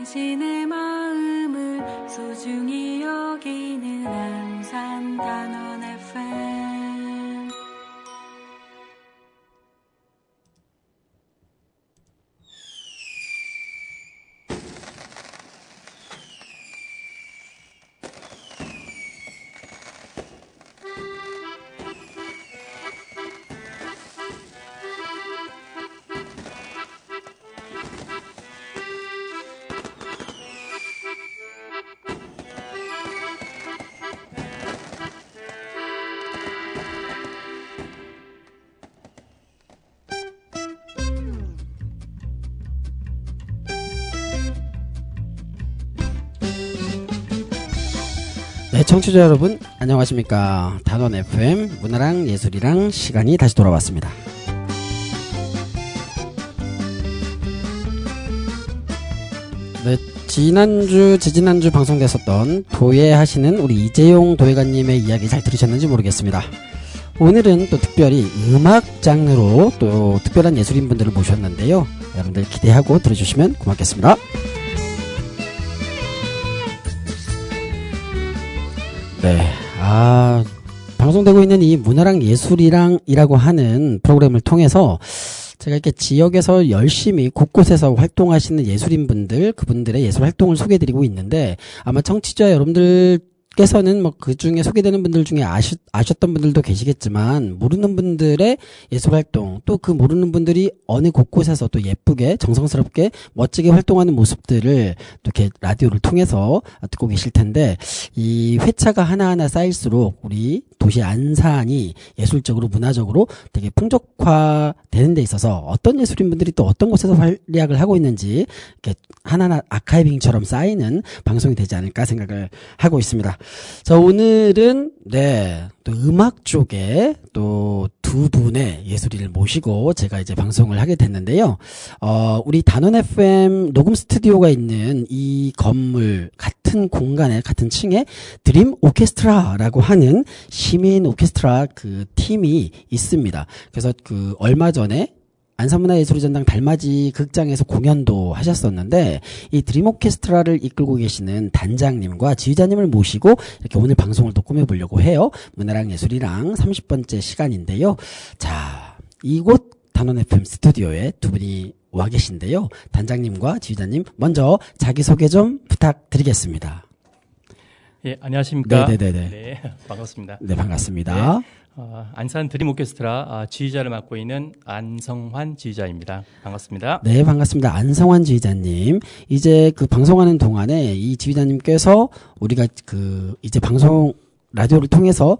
당신의 마음을 소중히 여기는 안산 단원 FM. 네, 청취자 여러분 안녕하십니까. 단원 FM 문화랑 예술이랑 시간이 다시 돌아왔습니다. 네, 지지난주 방송됐었던 도예하시는 우리 이재용 도예가님의 이야기 잘 들으셨는지 모르겠습니다. 오늘은 또 특별히 음악 장르로 또 특별한 예술인분들을 모셨는데요. 여러분들 기대하고 들어주시면 고맙겠습니다. 네, 방송되고 있는 이 문화랑 예술이랑이라고 하는 프로그램을 통해서 제가 이렇게 지역에서 열심히 곳곳에서 활동하시는 예술인분들, 그분들의 예술 활동을 소개해드리고 있는데, 아마 청취자 여러분들께서는 뭐 그 중에 소개되는 분들 중에 아셨던 분들도 계시겠지만, 모르는 분들의 예술 활동, 또 그 모르는 분들이 어느 곳곳에서 또 예쁘게, 정성스럽게, 멋지게 활동하는 모습들을 또 이렇게 라디오를 통해서 듣고 계실 텐데, 이 회차가 하나하나 쌓일수록 우리 도시 안산이 예술적으로, 문화적으로 되게 풍족화되는 데 있어서 어떤 예술인분들이 또 어떤 곳에서 활약을 하고 있는지 이렇게 하나하나 아카이빙처럼 쌓이는 방송이 되지 않을까 생각을 하고 있습니다. 자, 오늘은 또 음악 쪽에 또 두 분의 예술인을 모시고 제가 이제 방송을 하게 됐는데요. 우리 단원 FM 녹음 스튜디오가 있는 이 건물 같은 공간에 같은 층에 드림 오케스트라라고 하는 시민 오케스트라 그 팀이 있습니다. 그래서 그 얼마 전에 안산문화예술의 전당 달맞이 극장에서 공연도 하셨었는데, 이 드림 오케스트라를 이끌고 계시는 단장님과 지휘자님을 모시고 이렇게 오늘 방송을 또 꾸며보려고 해요. 문화랑 예술이랑 30번째 시간인데요. 자, 이곳 단원 FM 스튜디오에 두 분이 와 계신데요. 단장님과 지휘자님 먼저 자기소개 좀 부탁드리겠습니다. 예, 안녕하십니까. 네네네네. 네, 반갑습니다. 네, 반갑습니다. 네, 안산 드림 오케스트라 지휘자를 맡고 있는 안성환 지휘자입니다. 반갑습니다. 네, 반갑습니다. 안성환 지휘자님. 이제 그 방송하는 동안에 이 지휘자님께서 우리가 그 이제 방송 라디오를 통해서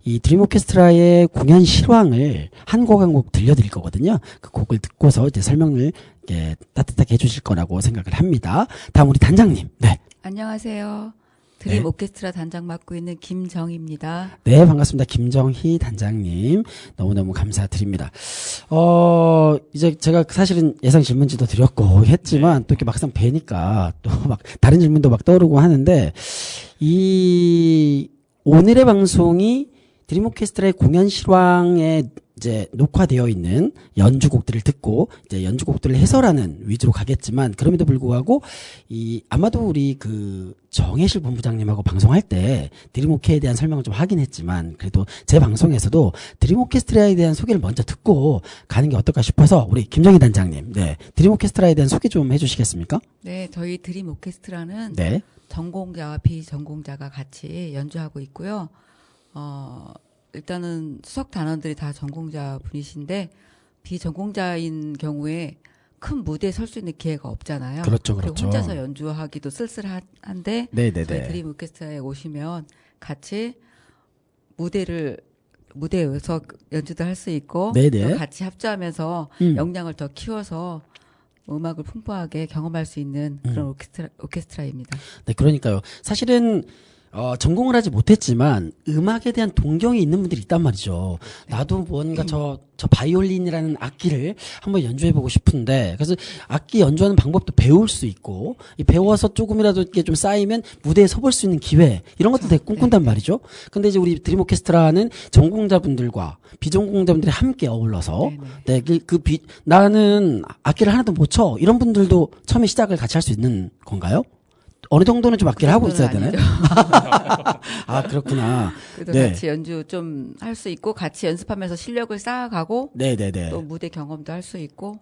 이 드림 오케스트라의 공연 실황을 한 곡 한 곡 들려드릴 거거든요. 그 곡을 듣고서 이제 설명을 이렇게 따뜻하게 해주실 거라고 생각을 합니다. 다음 우리 단장님. 네. 안녕하세요. 드림 오케스트라 단장 맡고 있는 김정희입니다. 네, 반갑습니다. 김정희 단장님. 너무너무 감사드립니다. 이제 제가 사실은 예상 질문지도 드렸고 했지만 또 이렇게 막상 뵈니까 또 막 다른 질문도 막 떠오르고 하는데, 이 오늘의 방송이 드림 오케스트라의 공연 실황에 이제 녹화되어 있는 연주곡들을 듣고 이제 연주곡들을 해설하는 위주로 가겠지만, 그럼에도 불구하고 아마도 우리 그 정혜실 본부장님하고 방송할 때 드림 오케에 대한 설명을 좀 하긴 했지만, 그래도 제 방송에서도 드림 오케스트라에 대한 소개를 먼저 듣고 가는 게 어떨까 싶어서 우리 김정희 단장님, 드림 오케스트라에 대한 소개 좀 해주시겠습니까? 네, 저희 드림 오케스트라는 네. 전공자와 비전공자가 같이 연주하고 있고요. 일단은 수석 단원들이 다 전공자 분이신데, 비전공자인 경우에 큰 무대에 설 수 있는 기회가 없잖아요. 그렇죠, 그리고 그렇죠. 혼자서 연주하기도 쓸쓸한데, 네네네. 저희 드림 오케스트라에 오시면 같이 무대에서 연주도 할 수 있고, 네네. 또 같이 합주하면서 역량을 더 키워서 음악을 풍부하게 경험할 수 있는 그런 오케스트라입니다. 네, 그러니까요. 사실은 전공을 하지 못했지만 음악에 대한 동경이 있는 분들이 있단 말이죠. 나도 뭔가 저 바이올린이라는 악기를 한번 연주해보고 싶은데, 그래서 악기 연주하는 방법도 배울 수 있고, 이 배워서 조금이라도 이렇게 좀 쌓이면 무대에 서볼 수 있는 기회, 이런 것도 되게 꿈꾼단 말이죠. 근데 이제 우리 드림 오케스트라는 전공자분들과 비전공자분들이 함께 어울러서, 나는 악기를 하나도 못 쳐, 이런 분들도 처음에 시작을 같이 할 수 있는 건가요? 어느 정도는 좀 악기를 하고 있어야 되나요? 아, 그렇구나. 그래도 네. 같이 연주 좀 할 수 있고 같이 연습하면서 실력을 쌓아가고 네네네. 또 무대 경험도 할 수 있고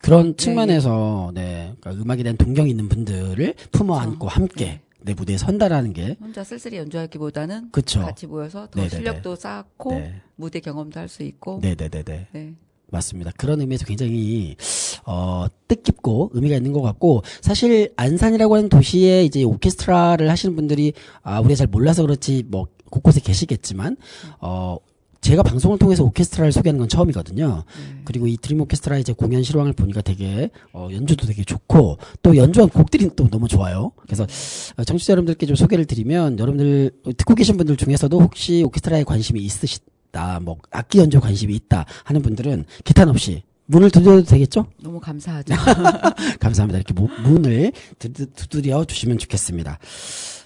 그런 측면에서 그러니까 음악에 대한 동경이 있는 분들을 품어 안고 함께 내 무대에 선다라는 게 혼자 쓸쓸히 연주하기보다는 그쵸. 같이 모여서 더 네네네. 실력도 쌓고 네. 무대 경험도 할 수 있고 네네네네. 네. 맞습니다. 그런 의미에서 굉장히 뜻깊고 의미가 있는 것 같고, 사실 안산이라고 하는 도시에 이제 오케스트라를 하시는 분들이 우리가 잘 몰라서 그렇지 뭐 곳곳에 계시겠지만 제가 방송을 통해서 오케스트라를 소개하는 건 처음이거든요. 그리고 이 드림 오케스트라의 이제 공연 실황을 보니까 되게 연주도 되게 좋고 또 연주한 곡들이 또 너무 좋아요. 그래서 청취자 여러분들께 좀 소개를 드리면, 여러분들 듣고 계신 분들 중에서도 혹시 오케스트라에 관심이 있으시다, 뭐 악기 연주에 관심이 있다 하는 분들은 기탄 없이 문을 두드려도 되겠죠? 너무 감사하죠. 감사합니다. 이렇게 문을 두드려 주시면 좋겠습니다.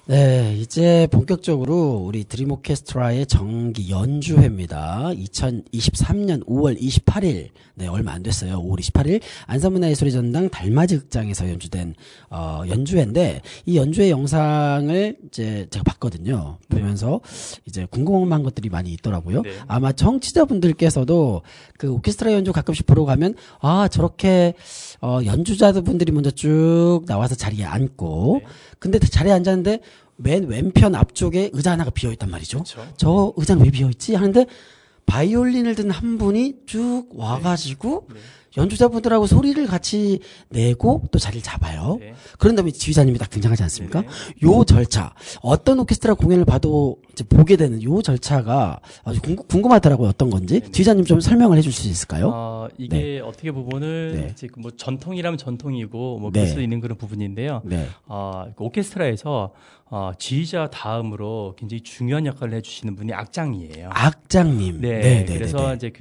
네, 이제 본격적으로 우리 드림 오케스트라의 정기 연주회입니다. 2023년 5월 28일, 네, 얼마 안 됐어요. 5월 28일 안산문화예술의 전당 달맞이 극장에서 연주된 연주회인데, 이 연주회 영상을 이제 제가 봤거든요. 보면서 이제 궁금한 것들이 많이 있더라고요. 네. 아마 청취자분들께서도 그 오케스트라 연주 가끔씩 보러 가면 저렇게 연주자분들이 먼저 쭉 나와서 자리에 앉고, 근데 자리에 앉았는데 맨 왼편 앞쪽에 의자 하나가 비어있단 말이죠. 그쵸. 저 의자는 왜 비어있지? 하는데 바이올린을 든 한 분이 쭉 와가지고 연주자분들하고 소리를 같이 내고 또 자리를 잡아요. 네. 그런 다음에 지휘자님이 딱 등장하지 않습니까? 네. 요 절차, 어떤 오케스트라 공연을 봐도 이제 보게 되는 요 절차가 아주 궁금하더라고요. 어떤 건지. 지휘자님 좀 설명을 해줄 수 있을까요? 이게 어떻게 보면은 네. 이제 뭐 전통이라면 전통이고 뭐 네. 그럴 수 있는 그런 부분인데요. 네. 그 오케스트라에서 지휘자 다음으로 굉장히 중요한 역할을 해주시는 분이 악장이에요. 악장님. 네. 그래서 이제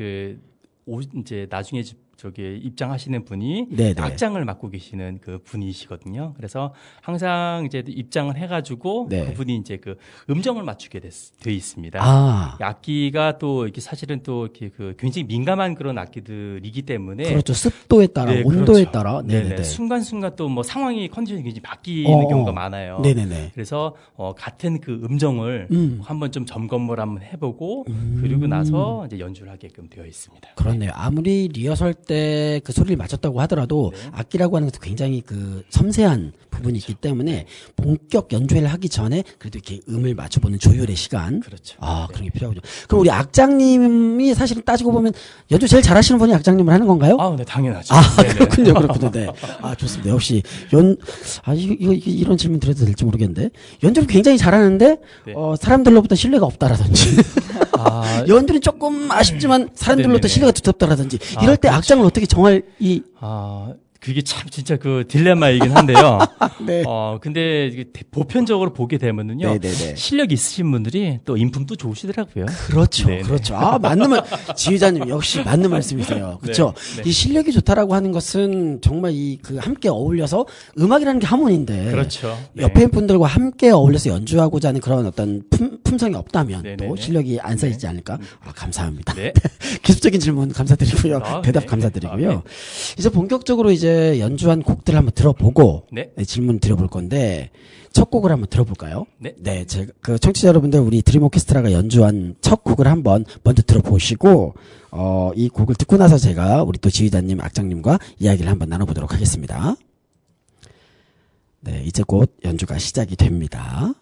이제 나중에 저기 입장하시는 분이 네네. 악장을 맡고 계시는 그 분이시거든요. 그래서 항상 이제 입장을 해가지고 네. 그분이 이제 그 음정을 맞추게 돼 있습니다. 악기가 또 이렇게 사실은 또 이렇게 그 굉장히 민감한 그런 악기들이기 때문에 그렇죠. 습도에 따라, 네, 온도에 그렇죠. 따라. 네네네. 순간순간 또 뭐 상황이 컨디션이 굉장히 바뀌는 경우가 많아요. 네네네. 그래서 같은 그 음정을 한번 좀 점검을 한번 해보고 그리고 나서 이제 연주를 하게끔 되어 있습니다. 그렇네요. 아무리 리허설 때 그 소리를 맞췄다고 하더라도 악기라고 하는 것도 굉장히 그 섬세한 부분이 있기 때문에 본격 연주회를 하기 전에 그래도 이렇게 음을 맞춰보는 조율의 시간. 그렇죠. 그런 게 필요하군요. 그럼 우리 악장님이 사실은 따지고 보면 연주 제일 잘하시는 분이 악장님을 하는 건가요? 네, 당연하죠. 그렇군요. 그렇군요. 네. 좋습니다. 역시 이런 질문 드려도 될지 모르겠는데, 연주를 굉장히 잘하는데 네. 사람들로부터 신뢰가 없다라든지 연주는 조금 아쉽지만 사람들로부터 네네네. 신뢰가 두텁다라든지 이럴 때 그렇죠. 악장을 어떻게 정할 그게 참 진짜 그 딜레마이긴 한데요. 네. 근데 이게 보편적으로 보게 되면은요. 네네네. 실력 있으신 분들이 또 인품도 좋으시더라고요. 그렇죠. 네네. 그렇죠. 맞는 말, 지휘자님 역시 맞는 말씀이세요. 그렇죠. 네. 이 실력이 좋다라고 하는 것은 정말 함께 어울려서 음악이라는 게 하모니인데. 그렇죠. 네. 옆에 분들과 함께 어울려서 연주하고자 하는 그런 어떤 품성이 없다면 네네네. 또 실력이 안 쌓이지 않을까? 감사합니다. 네. 기술적인 질문 감사드리고요. 대답 네. 감사드리고요. 이제 본격적으로 이제 연주한 곡들을 한번 들어보고 네. 질문 드려볼 건데, 첫 곡을 한번 들어볼까요? 네. 제가 청취자 여러분들, 우리 드림 오케스트라가 연주한 첫 곡을 한번 먼저 들어보시고 이 곡을 듣고 나서 제가 우리 또 지휘자님, 악장님과 이야기를 한번 나눠보도록 하겠습니다. 네, 이제 곧 연주가 시작이 됩니다.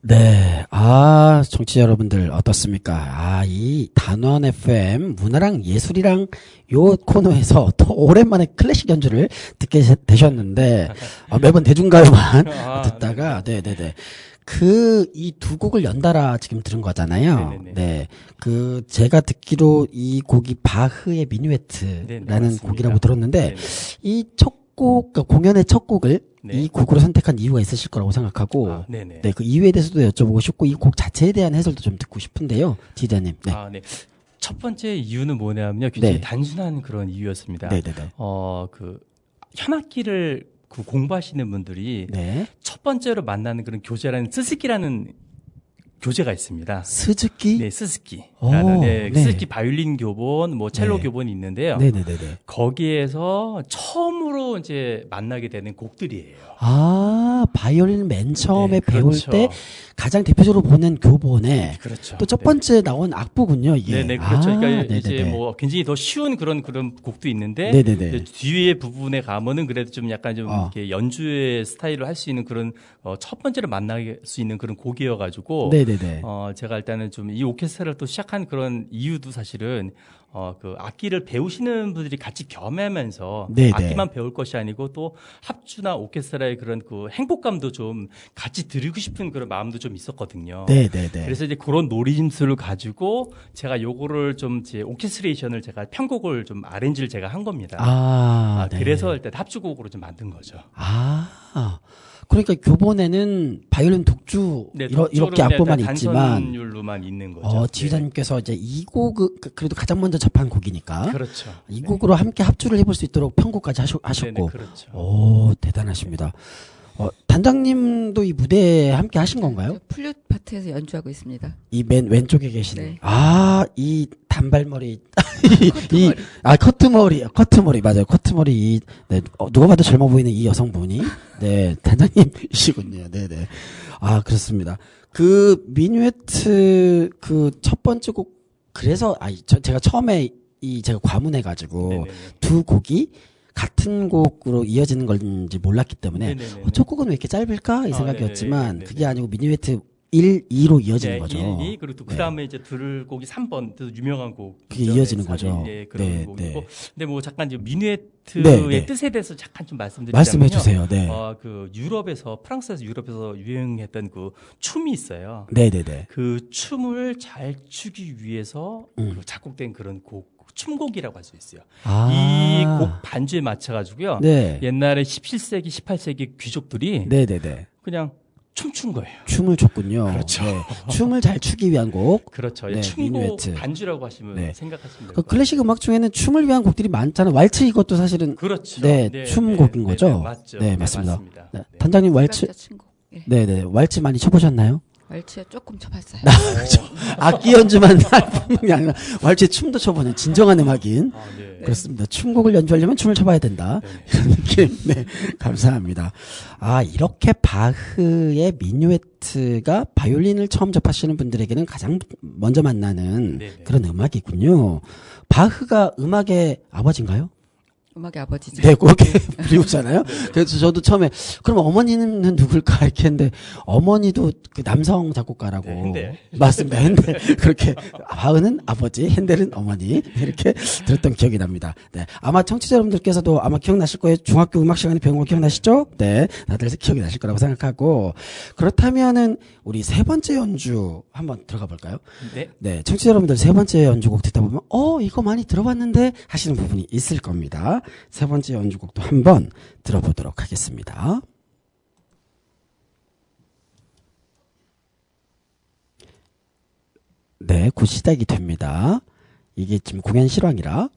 네. 청취자 여러분들 어떻습니까? 이 단원 FM 문화랑 예술이랑 요 코너에서 또 오랜만에 클래식 연주를 듣게 되셨는데, 매번 대중가요만 듣다가, 네네네. 이 두 곡을 연달아 지금 들은 거잖아요. 네네네. 네. 제가 듣기로 이 곡이 바흐의 미뉴에트라는 곡이라고 들었는데, 네네. 이 첫 곡, 그러니까 공연의 첫 곡을 네. 이 곡으로 선택한 이유가 있으실 거라고 생각하고, 네, 그 이유에 대해서도 여쭤보고 싶고, 이 곡 자체에 대한 해설도 좀 듣고 싶은데요, 지자님. 네. 네. 첫 번째 이유는 뭐냐면요, 굉장히 단순한 그런 이유였습니다. 네네네. 현악기를 공부하시는 분들이 첫 번째로 만나는 그런 교재라는 스즈키라는 교재가 있습니다. 스즈키? 네, 스즈키라는 스즈키 바이올린 교본, 첼로 교본이 있는데요. 네네네. 거기에서 처음으로 이제 만나게 되는 곡들이에요. 바이올린 맨 처음에 배울 때 가장 대표적으로 보는 교본에 그렇죠. 또 첫 번째 나온 악보군요, 이게. 네네, 그렇죠. 그러니까 이제 굉장히 더 쉬운 그런 곡도 있는데 뒤에 부분에 가면은 그래도 좀 약간 좀 이렇게 연주의 스타일을 할 수 있는 그런 첫 번째로 만날 수 있는 그런 곡이어가지고 제가 일단은 좀 이 오케스트라를 또 시작한 그런 이유도 사실은 악기를 배우시는 분들이 같이 겸하면서 악기만 배울 것이 아니고 또 합주나 오케스트라의 그런 행복감도 좀 같이 드리고 싶은 그런 마음도 좀 있었거든요. 그래서 이제 그런 노림수를 가지고 제가 요거를 좀 제 오케스트레이션을 제가 편곡을 좀 아렌지를 제가 한 겁니다. 그래서 일단 합주곡으로 좀 만든 거죠. 그러니까 교본에는 바이올린 독주 이렇게 악보만 있지만 단선율로만 있는 거죠. 지휘자님께서 이제 이 곡을 그래도 가장 먼저 접한 곡이니까 그렇죠. 이 곡으로 함께 합주를 해볼 수 있도록 편곡까지 하셨고, 그렇죠. 대단하십니다. 단장님도 이 무대에 함께 하신 건가요? 플룻 파트에서 연주하고 있습니다. 이 맨 왼쪽에 계시는 이 단발머리 커트머리 맞아요. 커트머리 누가 봐도 젊어 보이는 이 여성분이 단장님이시군요. 네네. 그렇습니다. 미뉴에트 첫 번째 곡 그래서 제가 처음에 제가 과문해가지고 두 곡이 같은 곡으로 이어지는 건지 몰랐기 때문에 첫 곡은 왜 이렇게 짧을까 이 생각이었지만 그게 아니고 미뉴에트 1, 2로 이어지는 거죠. 1, 2 그리고 또 그다음에 이제 들을 곡이 3번 또 유명한 곡 그게 이어지는 거죠. 그런 곡이고. 근데 잠깐 이제 미뉴에트의 뜻에 대해서 잠깐 좀 말씀드리자면요. 말씀해 주세요. 네. 프랑스에서 유럽에서 유행했던 춤이 있어요. 네네네. 그 춤을 잘 추기 위해서 작곡된 그런 춤곡이라고 할 수 있어요. 이 곡 반주에 맞춰가지고요. 옛날에 17세기, 18세기 귀족들이 그냥 춤춘 거예요. 춤을 췄군요. 그렇죠. 춤을 잘 추기 위한 곡. 그렇죠. 춤곡 반주라고 하시면 생각하시면 돼요. 클래식 음악 중에는 춤을 위한 곡들이 많잖아요. 왈츠 이것도 사실은 그렇죠. 춤곡인 거죠. 맞죠. 맞습니다. 단장님 왈츠. 네네. 왈츠 많이 쳐보셨나요? 왈츠에 조금 쳐봤어요. 그렇죠. 악기 연주만 뿐만이 아니라 왈츠에 춤도 쳐보는 진정한 음악인. 그렇습니다. 춤곡을 연주하려면 춤을 춰봐야 된다. 이런 느낌. 감사합니다. 이렇게 바흐의 미뉴에트가 바이올린을 처음 접하시는 분들에게는 가장 먼저 만나는 그런 음악이군요. 바흐가 음악의 아버지인가요? 음악의 아버지죠. 그렇게 부르잖아요. 그래서 저도 처음에 그럼 어머니는 누굴까 이렇게 했는데 어머니도 남성 작곡가라고. 핸델. 맞습니다. 핸델. 그렇게 바흐는 아버지, 핸델은 어머니 이렇게 들었던 기억이 납니다. 아마 청취자 여러분들께서도 아마 기억나실 거예요. 중학교 음악 시간에 배운 거 기억나시죠? 다들 기억이 나실 거라고 생각하고 그렇다면은 우리 세 번째 연주 한번 들어가 볼까요? 청취자 여러분들 세 번째 연주곡 듣다 보면 이거 많이 들어봤는데 하시는 부분이 있을 겁니다. 세 번째 연주곡도 한번 들어보도록 하겠습니다. 곧 시작이 됩니다. 이게 지금 공연 실황이라.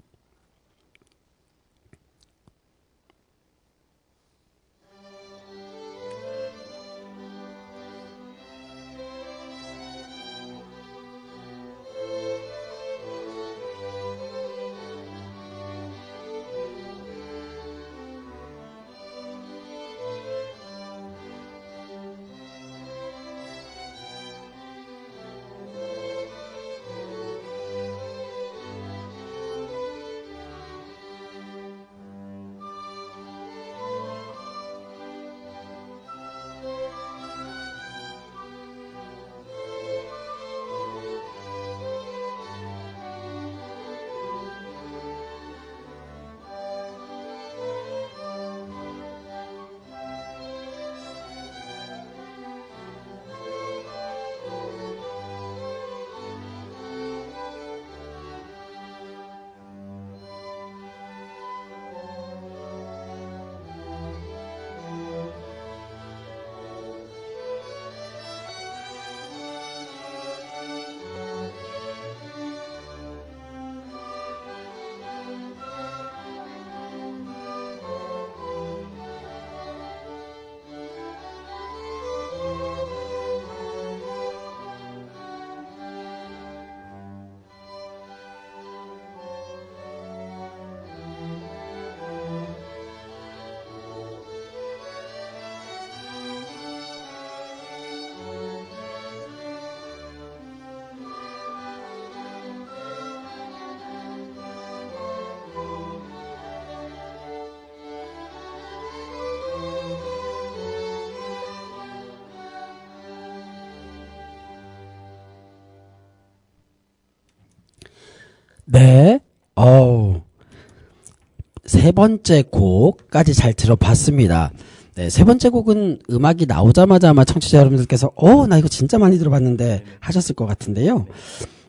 세 번째 곡까지 잘 들어봤습니다. 네, 세 번째 곡은 음악이 나오자마자 아마 청취자 여러분들께서 나 이거 진짜 많이 들어봤는데 하셨을 것 같은데요.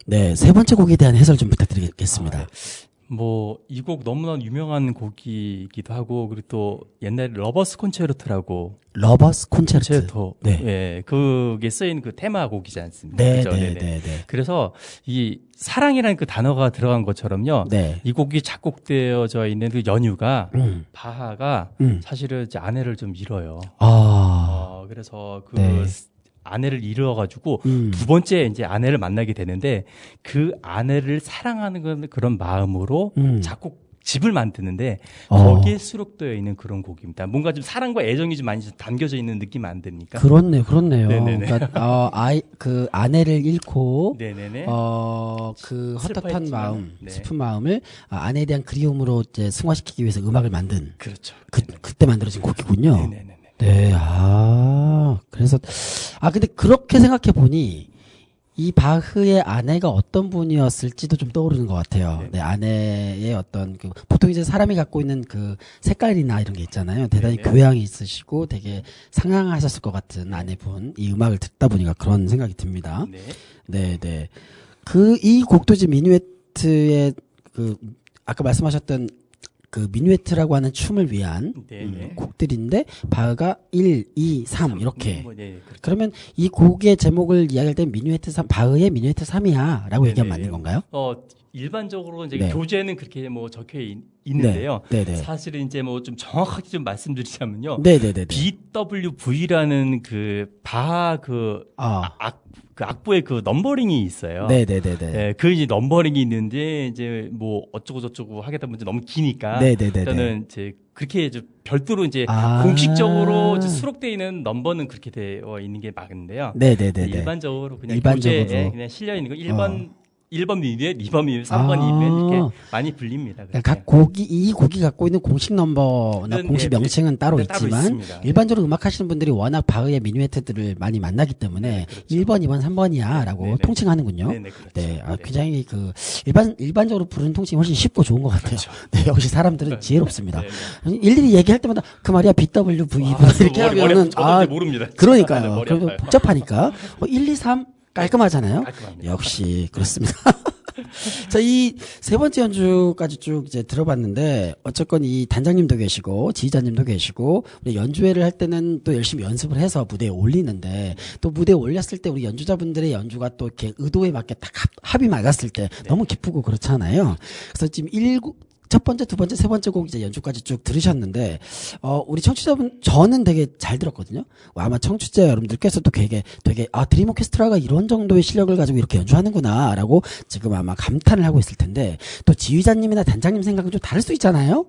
네, 세 번째 곡에 대한 해설 좀 부탁드리겠습니다. 이 곡 너무나 유명한 곡이기도 하고, 그리고 또 옛날에 러버스 콘체르토라고. 러버스 콘체르토. 네. 예, 그게 쓰인 그 테마 곡이지 않습니까? 네, 그렇죠? 네. 그래서 이 사랑이라는 그 단어가 들어간 것처럼요. 네. 이 곡이 작곡되어져 있는 그 연유가 바하가 사실은 이제 아내를 좀 잃어요. 그래서 아내를 잃어가지고 두 번째 이제 아내를 만나게 되는데 그 아내를 사랑하는 그런 마음으로 집을 만드는데 거기에 수록되어 있는 그런 곡입니다. 뭔가 좀 사랑과 애정이 좀 많이 담겨져 있는 느낌 안 듭니까? 그렇네요. 네네네. 그러니까 그 아내를 잃고 네네네. 그 헛헛한 마음, 네. 슬픈 마음을 아내에 대한 그리움으로 이제 승화시키기 위해서 음악을 만든. 그렇죠. 그때 만들어진 곡이군요. 네네네. 네, 그래서, 근데 그렇게 생각해 보니, 이 바흐의 아내가 어떤 분이었을지도 좀 떠오르는 것 같아요. 네, 아내의 어떤, 보통 이제 사람이 갖고 있는 그 색깔이나 이런 게 있잖아요. 대단히 교양이 있으시고 되게 상냥하셨을 것 같은 아내분, 이 음악을 듣다 보니까 그런 생각이 듭니다. 네. 이 곡도 이제 미누에트의 아까 말씀하셨던 그 미누에트라고 하는 춤을 위한 곡들인데 바흐가 1, 2, 3 이렇게. 그렇죠. 그러면 이 곡의 제목을 이야기할 때 미누에트 3, 바흐의 미누에트 3이야라고 얘기하면 맞는 건가요? 일반적으로 이제 교재는 그렇게 적혀 있는데요. 사실은 이제 좀 정확하게 좀 말씀드리자면요. BWV라는 그 바하 악보의 그 넘버링이 있어요. 네, 그 이제 넘버링이 있는데 이제 어쩌고 저쩌고 하겠다 보면 너무 기니까. 저는 이제 그렇게 별도로 이제 공식적으로 이제 수록되어 있는 넘버는 그렇게 되어 있는 게 맞는데요. 일반적으로 그냥 교재에 그냥 실려 있는 거 1번 미nuet, 2번 미nuet, 3번 미nuet 이렇게 많이 불립니다. 그러니까 이 곡이 갖고 있는 공식 넘버나 공식 명칭은 따로 있지만 일반적으로 음악하시는 분들이 워낙 바흐의 미누에트들을 많이 만나기 때문에 1번, 2번, 3번이야라고 통칭하는군요. 그렇죠. 굉장히 일반적으로 부르는 통칭이 훨씬 쉽고 좋은 것 같아요. 그렇죠. 역시 사람들은 지혜롭습니다. 일일이 얘기할 때마다 그 말이야 BWV 이렇게 하면은 모릅니다. 그러니까요. 그럼 복잡하니까 1, 2, 3 깔끔하잖아요. 깔끔합니다. 역시 그렇습니다. 자, 이 세 번째 연주까지 쭉 이제 들어봤는데 어쨌건 이 단장님도 계시고 지휘자님도 계시고 우리 연주회를 할 때는 또 열심히 연습을 해서 무대에 올리는데 또 무대에 올렸을 때 우리 연주자분들의 연주가 또 이렇게 의도에 맞게 딱 합이 맞았을 때 너무 기쁘고 그렇잖아요. 그래서 지금 첫 번째, 두 번째, 세 번째 곡 이제 연주까지 쭉 들으셨는데, 우리 청취자분, 저는 되게 잘 들었거든요. 아마 청취자 여러분들께서도 되게, 드림 오케스트라가 이런 정도의 실력을 가지고 이렇게 연주하는구나, 라고 지금 아마 감탄을 하고 있을 텐데, 또 지휘자님이나 단장님 생각은 좀 다를 수 있잖아요?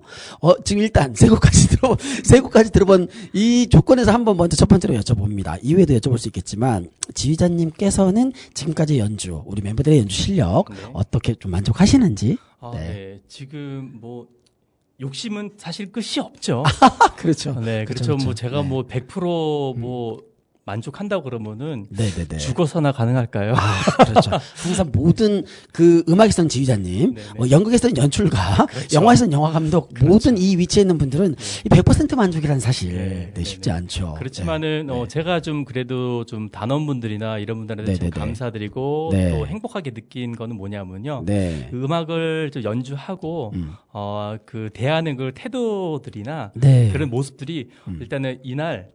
지금 일단 세 곡까지 들어본 이 조건에서 한번 먼저 첫 번째로 여쭤봅니다. 이후에도 여쭤볼 수 있겠지만, 지휘자님께서는 지금까지 연주, 우리 멤버들의 연주 실력, 어떻게 좀 만족하시는지? 네. 지금 욕심은 사실 끝이 없죠. 그렇죠. 네, 그렇죠. 제가 100% 만족한다고 그러면은 죽어서나 가능할까요? 그렇죠. 항상 모든 그 음악에서는 지휘자님, 연극에서는 연출가, 영화에서는 영화 감독, 모든 이 위치에 있는 분들은 100% 만족이라는 사실 쉽지 않죠. 그렇지만은 제가 좀 그래도 좀 단원분들이나 이런 분들한테 좀 감사드리고 또 행복하게 느낀 거는 뭐냐면요. 음악을 좀 연주하고 그 대하는 그 태도들이나 그런 모습들이 일단은 이날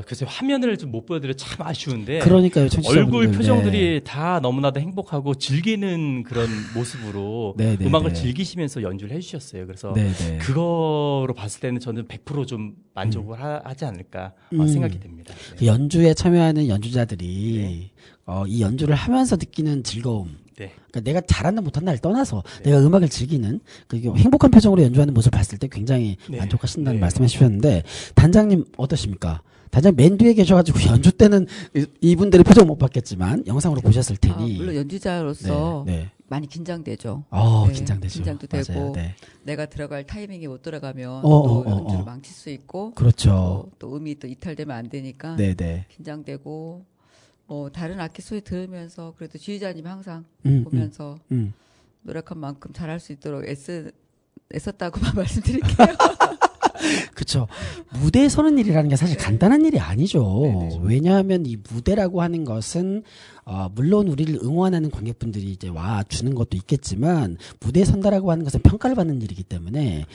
글쎄 화면을 좀 못 보여드려 참 아쉬운데. 그러니까요, 얼굴 표정들이 다 너무나도 행복하고 즐기는 그런 모습으로 음악을 즐기시면서 연주를 해주셨어요. 그래서 그거로 봤을 때는 저는 100% 좀 만족을 하지 않을까 생각이 됩니다. 그 연주에 참여하는 연주자들이 이 연주를 하면서 느끼는 즐거움. 그러니까 내가 잘한다 못한다를 떠나서 내가 음악을 즐기는 행복한 표정으로 연주하는 모습을 봤을 때 굉장히 만족하신다는 말씀해 주셨는데 단장님 어떠십니까? 단장 맨 뒤에 계셔가지고 연주 때는 이분들의 표정 못 봤겠지만 영상으로 보셨을 테니 물론 연주자로서 많이 긴장되죠. 긴장되죠. 긴장도 되고 맞아요. 내가 들어갈 타이밍이 못 들어가면 또 연주를 망칠 수 있고 그렇죠. 또 음이 또 이탈되면 안 되니까 긴장되고 다른 악기 소리 들으면서 그래도 지휘자님 항상 보면서 노력한 만큼 잘할 수 있도록 냈었다고만 말씀드릴게요. 그렇죠. 무대에 서는 일이라는 게 사실 간단한 일이 아니죠. 네네. 왜냐하면 이 무대라고 하는 것은 물론 우리를 응원하는 관객분들이 이제 와 주는 것도 있겠지만 무대에 선다라고 하는 것은 평가를 받는 일이기 때문에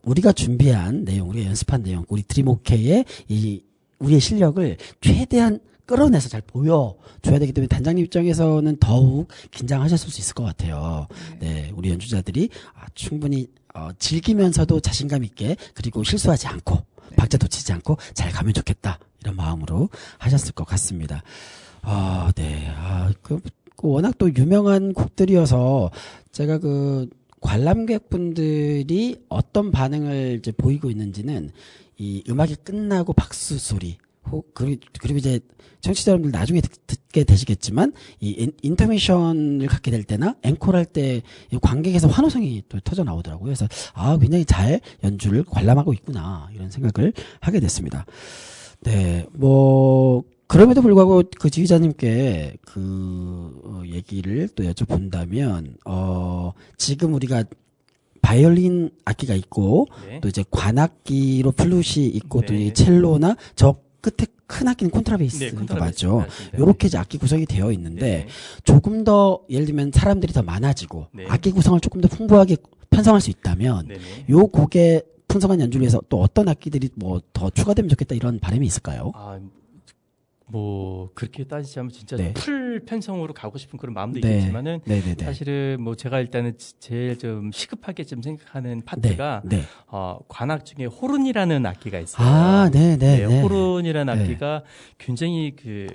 우리가 준비한 내용, 우리가 연습한 내용, 우리 드림오케이의 이 우리의 실력을 최대한 끌어내서 잘 보여줘야 되기 때문에 단장님 입장에서는 더욱 긴장하셨을 수 있을 것 같아요. 네, 우리 연주자들이 충분히 즐기면서도 자신감 있게 그리고 실수하지 않고 박자 놓치지 않고 잘 가면 좋겠다 이런 마음으로 하셨을 것 같습니다. 네, 워낙 또 유명한 곡들이어서 제가 그 관람객분들이 어떤 반응을 이제 보이고 있는지는 이 음악이 끝나고 박수 소리 그리고 이제 청취자 여러분들 나중에 듣게 되시겠지만 이 인터미션을 갖게 될 때나 앵콜 할 때 관객에서 환호성이 또 터져 나오더라고요. 그래서 굉장히 잘 연주를 관람하고 있구나 이런 생각을 하게 됐습니다. 네, 뭐 그럼에도 불구하고 그 지휘자님께 그 얘기를 또 여쭤본다면 지금 우리가 바이올린 악기가 있고 또 이제 관악기로 플룻이 있고 또 이 첼로나 저 끝에 큰 악기는 콘트라베이스가 맞죠. 요렇게 이제 악기 구성이 되어 있는데 조금 더 예를 들면 사람들이 더 많아지고 악기 구성을 조금 더 풍부하게 편성할 수 있다면 요 곡의 풍성한 연주를 위해서 또 어떤 악기들이 뭐 더 추가되면 좋겠다 이런 바람이 있을까요? 뭐 그렇게 따지자면 진짜 풀 편성으로 가고 싶은 그런 마음도 있겠지만은 사실은 뭐 제가 일단은 제일 좀 시급하게 좀 생각하는 파트가 관악 중에 호른이라는 악기가 있어요. 호른이라는 악기가 굉장히 그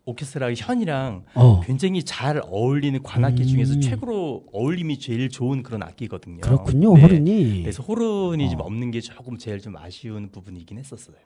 오케스트라의 현이랑 굉장히 잘 어울리는 관악기 중에서 최고로 어울림이 제일 좋은 그런 악기거든요. 그렇군요, 호른이. 그래서 호른이 좀 없는 게 조금 제일 좀 아쉬운 부분이긴 했었어요.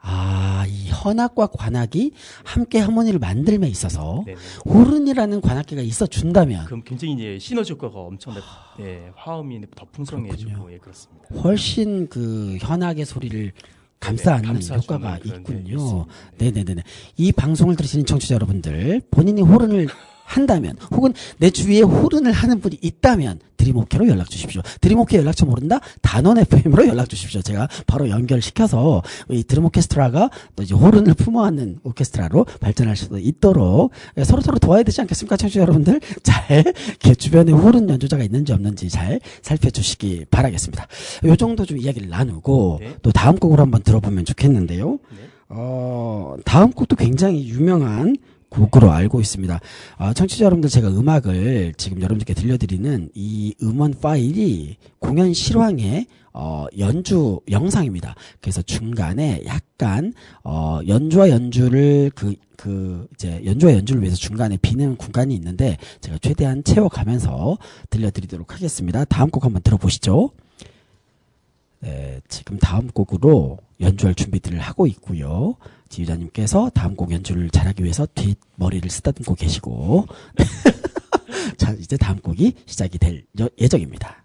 이 현악과 관악이 함께 하모니를 만들면 있어서 호른이라는 관악기가 있어 준다면 그럼 굉장히 이제 시너지 효과가 엄청나게 화음이 더 풍성해지고 그렇습니다. 훨씬 그 현악의 소리를 감싸 안는 효과가 있군요. 네네네. 이 방송을 들으시는 청취자 여러분들, 본인이 호른을 한다면, 혹은 내 주위에 호른을 하는 분이 있다면, 드림오케로 연락 주십시오. 드림오케 연락처 모른다? 단원 FM으로 연락 주십시오. 제가 바로 연결시켜서, 이 드림 오케스트라가 또 이제 호른을 품어안는 오케스트라로 발전할 수도 있도록, 서로 도와야 되지 않겠습니까? 청취자 여러분들? 잘, 주변에 호른 연주자가 있는지 없는지 잘 살펴주시기 바라겠습니다. 요 정도 좀 이야기를 나누고, 또 다음 곡으로 한번 들어보면 좋겠는데요. 다음 곡도 굉장히 유명한 곡으로 알고 있습니다. 청취자 여러분들, 제가 음악을 지금 여러분들께 들려드리는 이 음원 파일이 공연 실황의 연주 영상입니다. 그래서 중간에 약간 연주와 연주를 이제 연주와 연주를 위해서 중간에 비는 구간이 있는데 제가 최대한 채워가면서 들려드리도록 하겠습니다. 다음 곡 한번 들어보시죠. 네, 지금 다음 곡으로 연주할 준비들을 하고 있고요. 지휘자님께서 다음 곡 연주를 잘하기 위해서 뒷머리를 쓰다듬고 계시고 자, 이제 다음 곡이 시작이 될 예정입니다.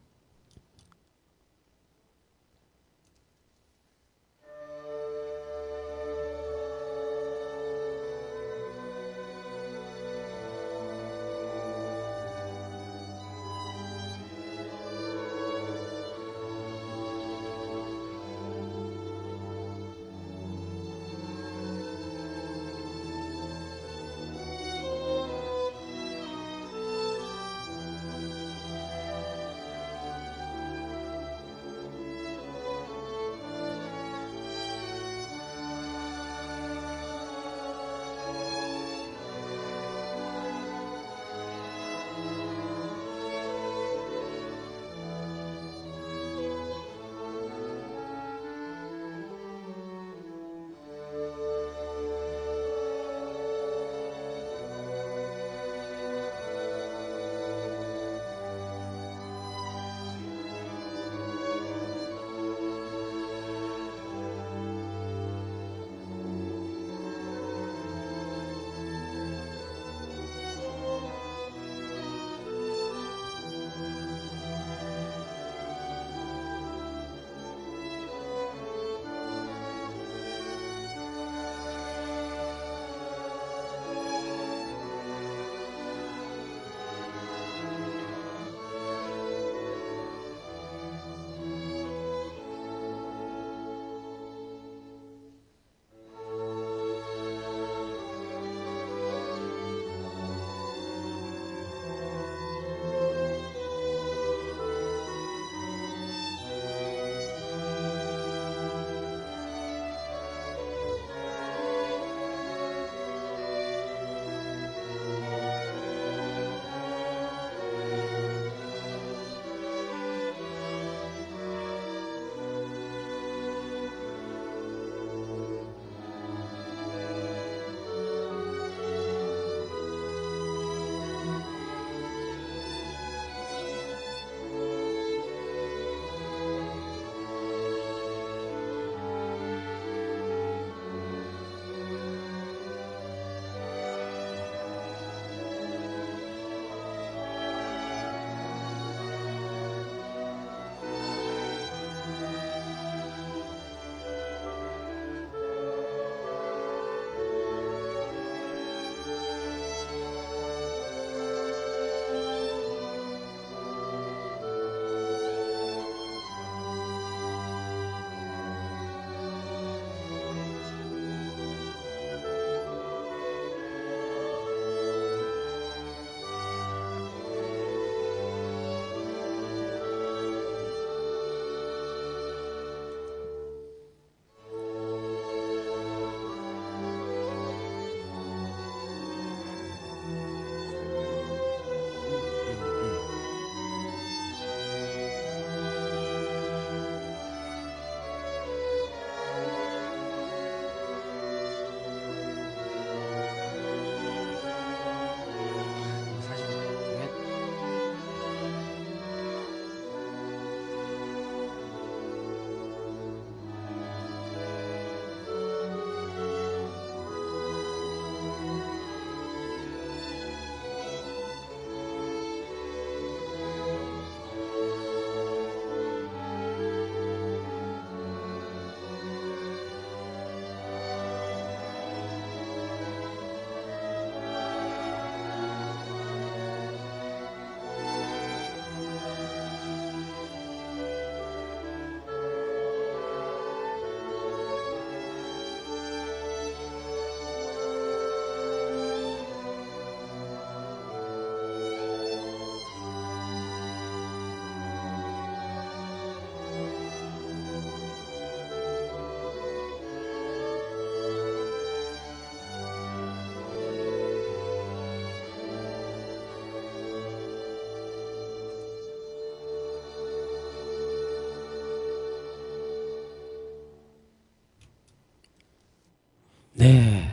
네.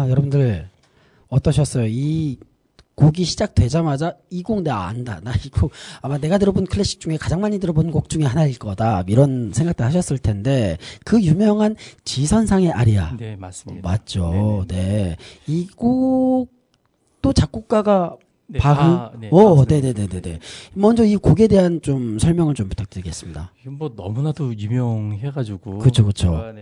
여러분들 어떠셨어요? 이 곡이 시작되자마자 이 곡 내가 안다. 나 이 곡 아마 내가 들어본 클래식 중에 가장 많이 들어본 곡 중에 하나일 거다. 이런 생각도 하셨을 텐데 그 유명한 지선상의 아리아. 네, 맞습니다. 맞죠. 네. 이 곡도 작곡가가 네, 바흐. 네, 네네네네네. 먼저 이 곡에 대한 좀 설명을 좀 부탁드리겠습니다. 이건 뭐 너무나도 유명해가지고. 그쵸.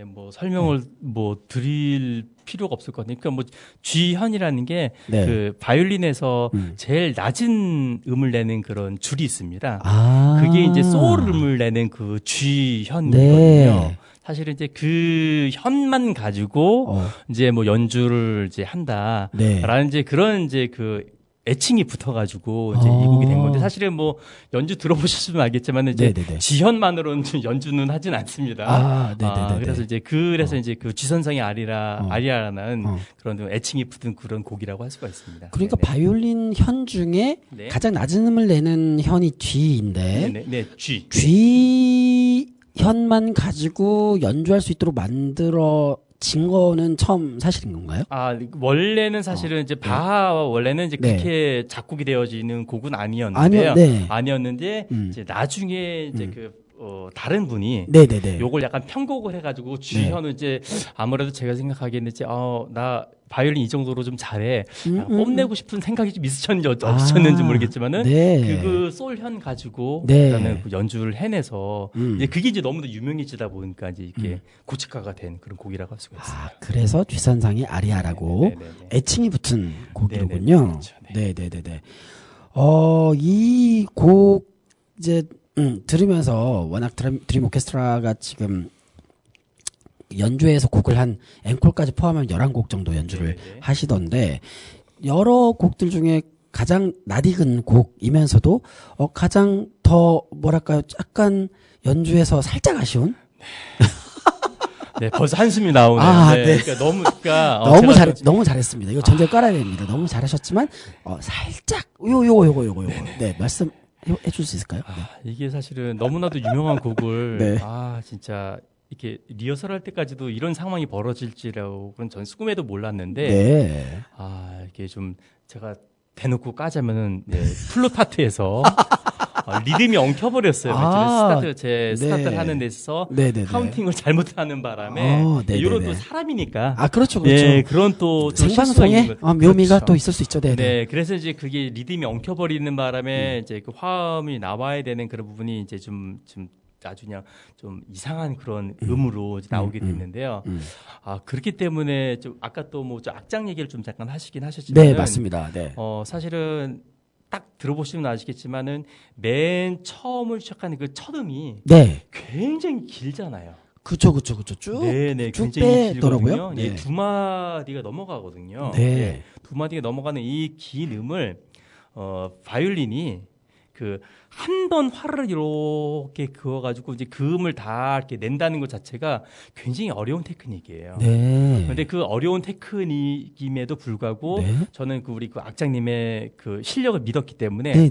뭐 설명을 뭐 드릴 필요가 없을 것 같아요. 그러니까 뭐 G현이라는 게 네. 그 바이올린에서 제일 낮은 음을 내는 그런 줄이 있습니다. 그게 이제 소울 음을 내는 그 G현이거든요. 네. 사실은 이제 그 현만 가지고 이제 뭐 연주를 이제 한다라는 네. 이제 그런 이제 그 애칭이 붙어가지고 이제 이 곡이 된 건데 사실은 뭐 연주 들어보셨으면 알겠지만 이제 네네네. 지현만으로는 연주는 하진 않습니다. 네네네. 그래서 이제 이제 그 지선상의 아리아라는 그런 좀 애칭이 붙은 그런 곡이라고 할 수가 있습니다. 그러니까 네네. 바이올린 현 중에 네. 가장 낮은 음을 내는 현이 G인데 네, G. G 현만 가지고 연주할 수 있도록 만들어진 거는 처음 사실인 건가요? 원래는 사실은 이제 바하 원래는 이제 네. 그렇게 작곡이 되어지는 곡은 아니었는데요. 네. 아니었는데 이제 나중에 이제 다른 분이 네네네. 요걸 약간 편곡을 해가지고 G현은 이제 아무래도 제가 생각하기에는 이제 나 바이올린 이 정도로 좀 잘해 뽐내고 싶은 생각이 좀 없으셨는지 모르겠지만은 네. 그 솔현 가지고 네. 일단은 그 연주를 해내서 이제 그게 이제 너무도 유명해지다 보니까 이제 이렇게 고측화가 된 그런 곡이라고 할 수가 있습니다. 그래서 뒷선상의 아리아라고 네네네. 애칭이 붙은 곡이로군요. 네네. 그렇죠. 네네네네. 이 곡 이제 들으면서 워낙 드림 오케스트라가 지금 연주회에서 곡을 한 앵콜까지 포함하면 11곡 정도 연주를 네네. 하시던데 여러 곡들 중에 가장 낯익은 곡이면서도 가장 더 뭐랄까요 약간 연주에서 살짝 아쉬운 네, 벌써 한숨이 나오네요. 네. 그러니까 너무 잘했습니다. 이거 전제 깔아야 됩니다. 너무 잘하셨지만 살짝 요거 네 말씀해 줄 수 있을까요? 네. 이게 사실은 너무나도 유명한 곡을 네. 진짜 이렇게 리허설 할 때까지도 이런 상황이 벌어질지라고는 전 꿈에도 몰랐는데 네. 이게 좀 제가 대놓고 까자면은 플루타트에서 리듬이 엉켜버렸어요. 스타트를 하는 데 있어서 카운팅을 잘못하는 바람에 이런 또 사람이니까. 그렇죠. 네, 그런 또 생방송에 묘미가 또 있을 수 있죠. 네, 그래서 이제 그게 리듬이 엉켜버리는 바람에 이제 그 화음이 나와야 되는 그런 부분이 이제 좀 아주 그냥 좀 이상한 그런 음으로 나오게 됐는데요. 그렇기 때문에 좀 아까 또 뭐 악장 얘기를 좀 잠깐 하시긴 하셨지만. 네, 맞습니다. 네. 사실은 딱 들어보시면 아시겠지만은 맨 처음을 시작하는 그 첫 음이 굉장히 길잖아요. 그쵸. 쭉 굉장히 빼더라고요. 길거든요. 두 마디가 넘어가거든요. 두 마디가 넘어가는 이 긴 음을 바이올린이 한 번 활을 이렇게 그어가지고 이제 그 음을 다 이렇게 낸다는 것 자체가 굉장히 어려운 테크닉이에요. 그런데 그 어려운 테크닉임에도 불구하고 저는 우리 악장님의 그 실력을 믿었기 때문에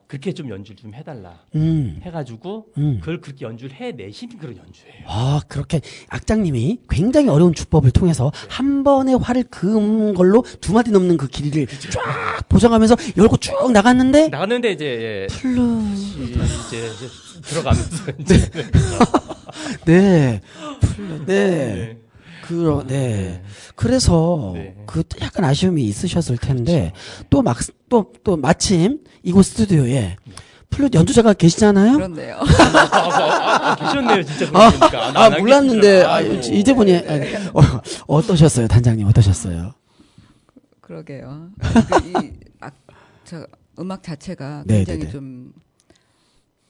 그렇게 좀 연주를 좀 해달라 해가지고 그걸 그렇게 연주를 해내신 그런 연주예요. 그렇게 악장님이 굉장히 어려운 주법을 통해서 한 번에 활을 그은 걸로 두 마디 넘는 그 길이를 쫙 보정하면서 열고 쭉 나갔는데 이제 이제 들어가면서 그래서 그 약간 아쉬움이 있으셨을 텐데 또 마침 이곳 스튜디오에 플룻 연주자가 계시잖아요. 그렇네요. 계셨네요, 진짜. 그러니까. 몰랐는데 이제 보니 어떠셨어요, 단장님? 어떠셨어요? 그러게요. 음악 자체가 굉장히 좀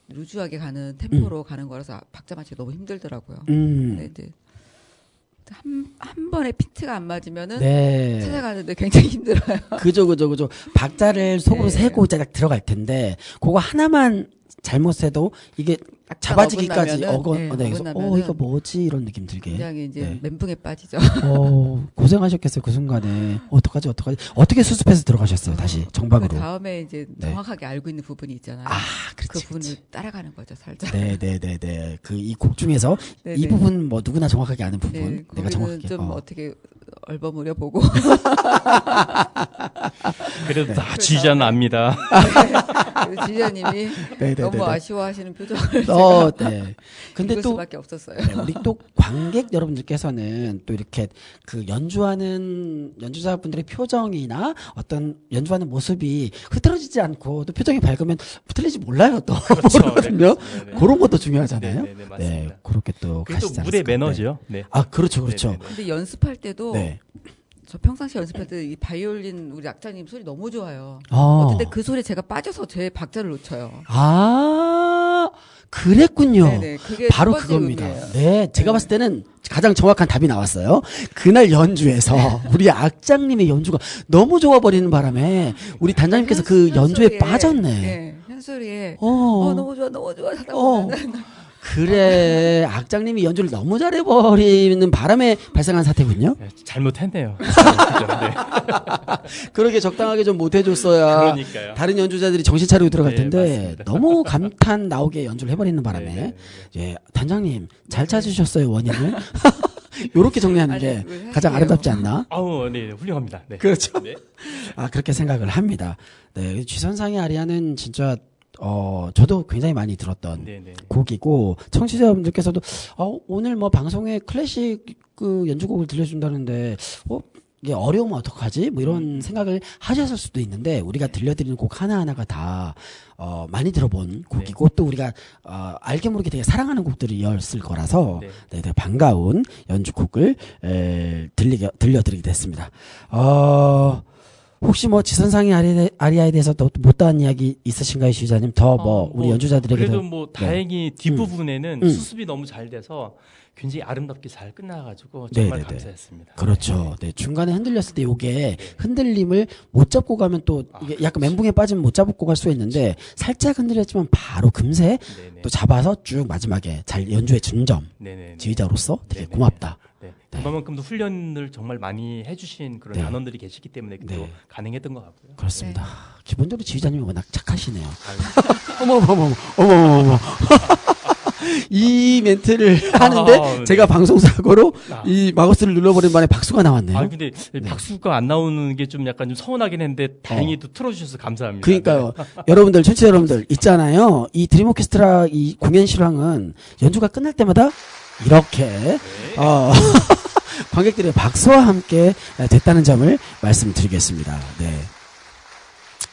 루즈하게 가는 템포로 가는 거라서 박자 맞추기 너무 힘들더라고요. 근데 이제 한 번에 피트가 안 맞으면은 찾아가는데 굉장히 힘들어요. 그죠. 박자를 속으로 세고 딱 들어갈 텐데 그거 하나만 잘못 세도 이게 잡아지기까지 이거 뭐지 이런 느낌 들게. 굉장히 이제 멘붕에 빠지죠. 고생하셨겠어요 그 순간에. 어떡하지? 어떻게 수습해서 들어가셨어요 다시 정박으로? 그 다음에 이제 정확하게 알고 있는 부분이 있잖아요. 그 부분을 따라가는 거죠 살짝. 네네네네. 이 곡 중에서 이 부분 뭐 누구나 정확하게 아는 부분. 내가 정확하게. 좀 어떻게 얼버무려 보고. 그래도 다 지휘자는 압니다. 네. 지휘자님이 너무 아쉬워하시는 표정을. 네. 근데 또 수밖에 없었어요. 네, 우리 또 관객 여러분들께서는 또 이렇게 그 연주하는 연주자분들의 표정이나 어떤 연주하는 모습이 흐트러지지 않고 또 표정이 밝으면 틀리지 몰라요 또. 그렇죠. 그렇거든요. 네, 그런 것도 중요하잖아요. 네네네, 맞습니다. 네, 그렇게 또 가시지 않습니까? 무대 매너죠. 네. 아, 그렇죠, 그렇죠. 네네네. 근데 연습할 때도 네. 저 평상시 연습할 때 이 바이올린 우리 악장님 소리 너무 좋아요. 아. 어쨌든 그 소리에 제가 빠져서 제 박자를 놓쳐요. 아, 그랬군요. 네네, 그게 바로 첫 번째 그겁니다. 의미예요. 네, 제가 봤을 때는 가장 정확한 답이 나왔어요. 그날 연주에서 우리 악장님의 연주가 너무 좋아 버리는 바람에 우리 단장님께서 그 연주에 빠졌네. 네, 현소리에 너무 좋아, 너무 좋아 하다 보면은 그래, 악장님이 연주를 너무 잘해버리는 바람에 발생한 사태군요. 네, 잘못했네요. 그러게 적당하게 좀 못해줬어야 그러니까요. 다른 연주자들이 정신 차리고 들어갈 텐데 맞습니다. 너무 감탄 나오게 연주를 해버리는 바람에 예, 단장님 잘 찾으셨어요 원인을. 요렇게 정리하는 게 가장 아름답지 않나? 네, 훌륭합니다. 네. 그렇죠. 네. 그렇게 생각을 합니다. 네, 쥐선상의 아리아는 진짜 저도 굉장히 많이 들었던 곡이고, 청취자분들께서도, 오늘 뭐 방송에 클래식 그 연주곡을 들려준다는데, 이게 어려우면 어떡하지? 뭐 이런 생각을 하셨을 수도 있는데, 우리가 들려드리는 곡 하나하나가 다, 많이 들어본 곡이고, 또 우리가, 알게 모르게 되게 사랑하는 곡들이었을 거라서, 되게 반가운 연주곡을, 들려드리게 됐습니다. 혹시 뭐 지선상의 아리아에 대해서 또 못다한 이야기 있으신가요, 지휘자님? 우리 연주자들에게 그래도 뭐 다행히 뒷부분에는 수습이 너무 잘 돼서 굉장히 아름답게 잘 끝나가지고 정말 감사했습니다. 그렇죠. 네, 중간에 흔들렸을 때 요게 흔들림을 못 잡고 가면 또 이게 약간 멘붕에 빠지면 못 잡고 갈 수 있는데 살짝 흔들렸지만 바로 금세 또 잡아서 쭉 마지막에 잘 연주해 준 점. 지휘자로서 되게 고맙다. 그만큼도 훈련을 정말 많이 해주신 그런 단원들이 계시기 때문에 또 가능했던 것 같고요. 그렇습니다. 기본적으로 지휘자님이 워낙 착하시네요. 어머. 이 멘트를 하는데 제가 방송사고로 이 마우스를 눌러버린 바에 박수가 나왔네요. 근데 박수가 안 나오는 게 좀 약간 좀 서운하긴 했는데 다행히 또 틀어주셔서 감사합니다. 그러니까요. 여러분들, 청취자 여러분들 있잖아요. 이 드림 오케스트라 이 공연 실황은 연주가 끝날 때마다 이렇게 관객들의 박수와 함께 됐다는 점을 말씀드리겠습니다. 네.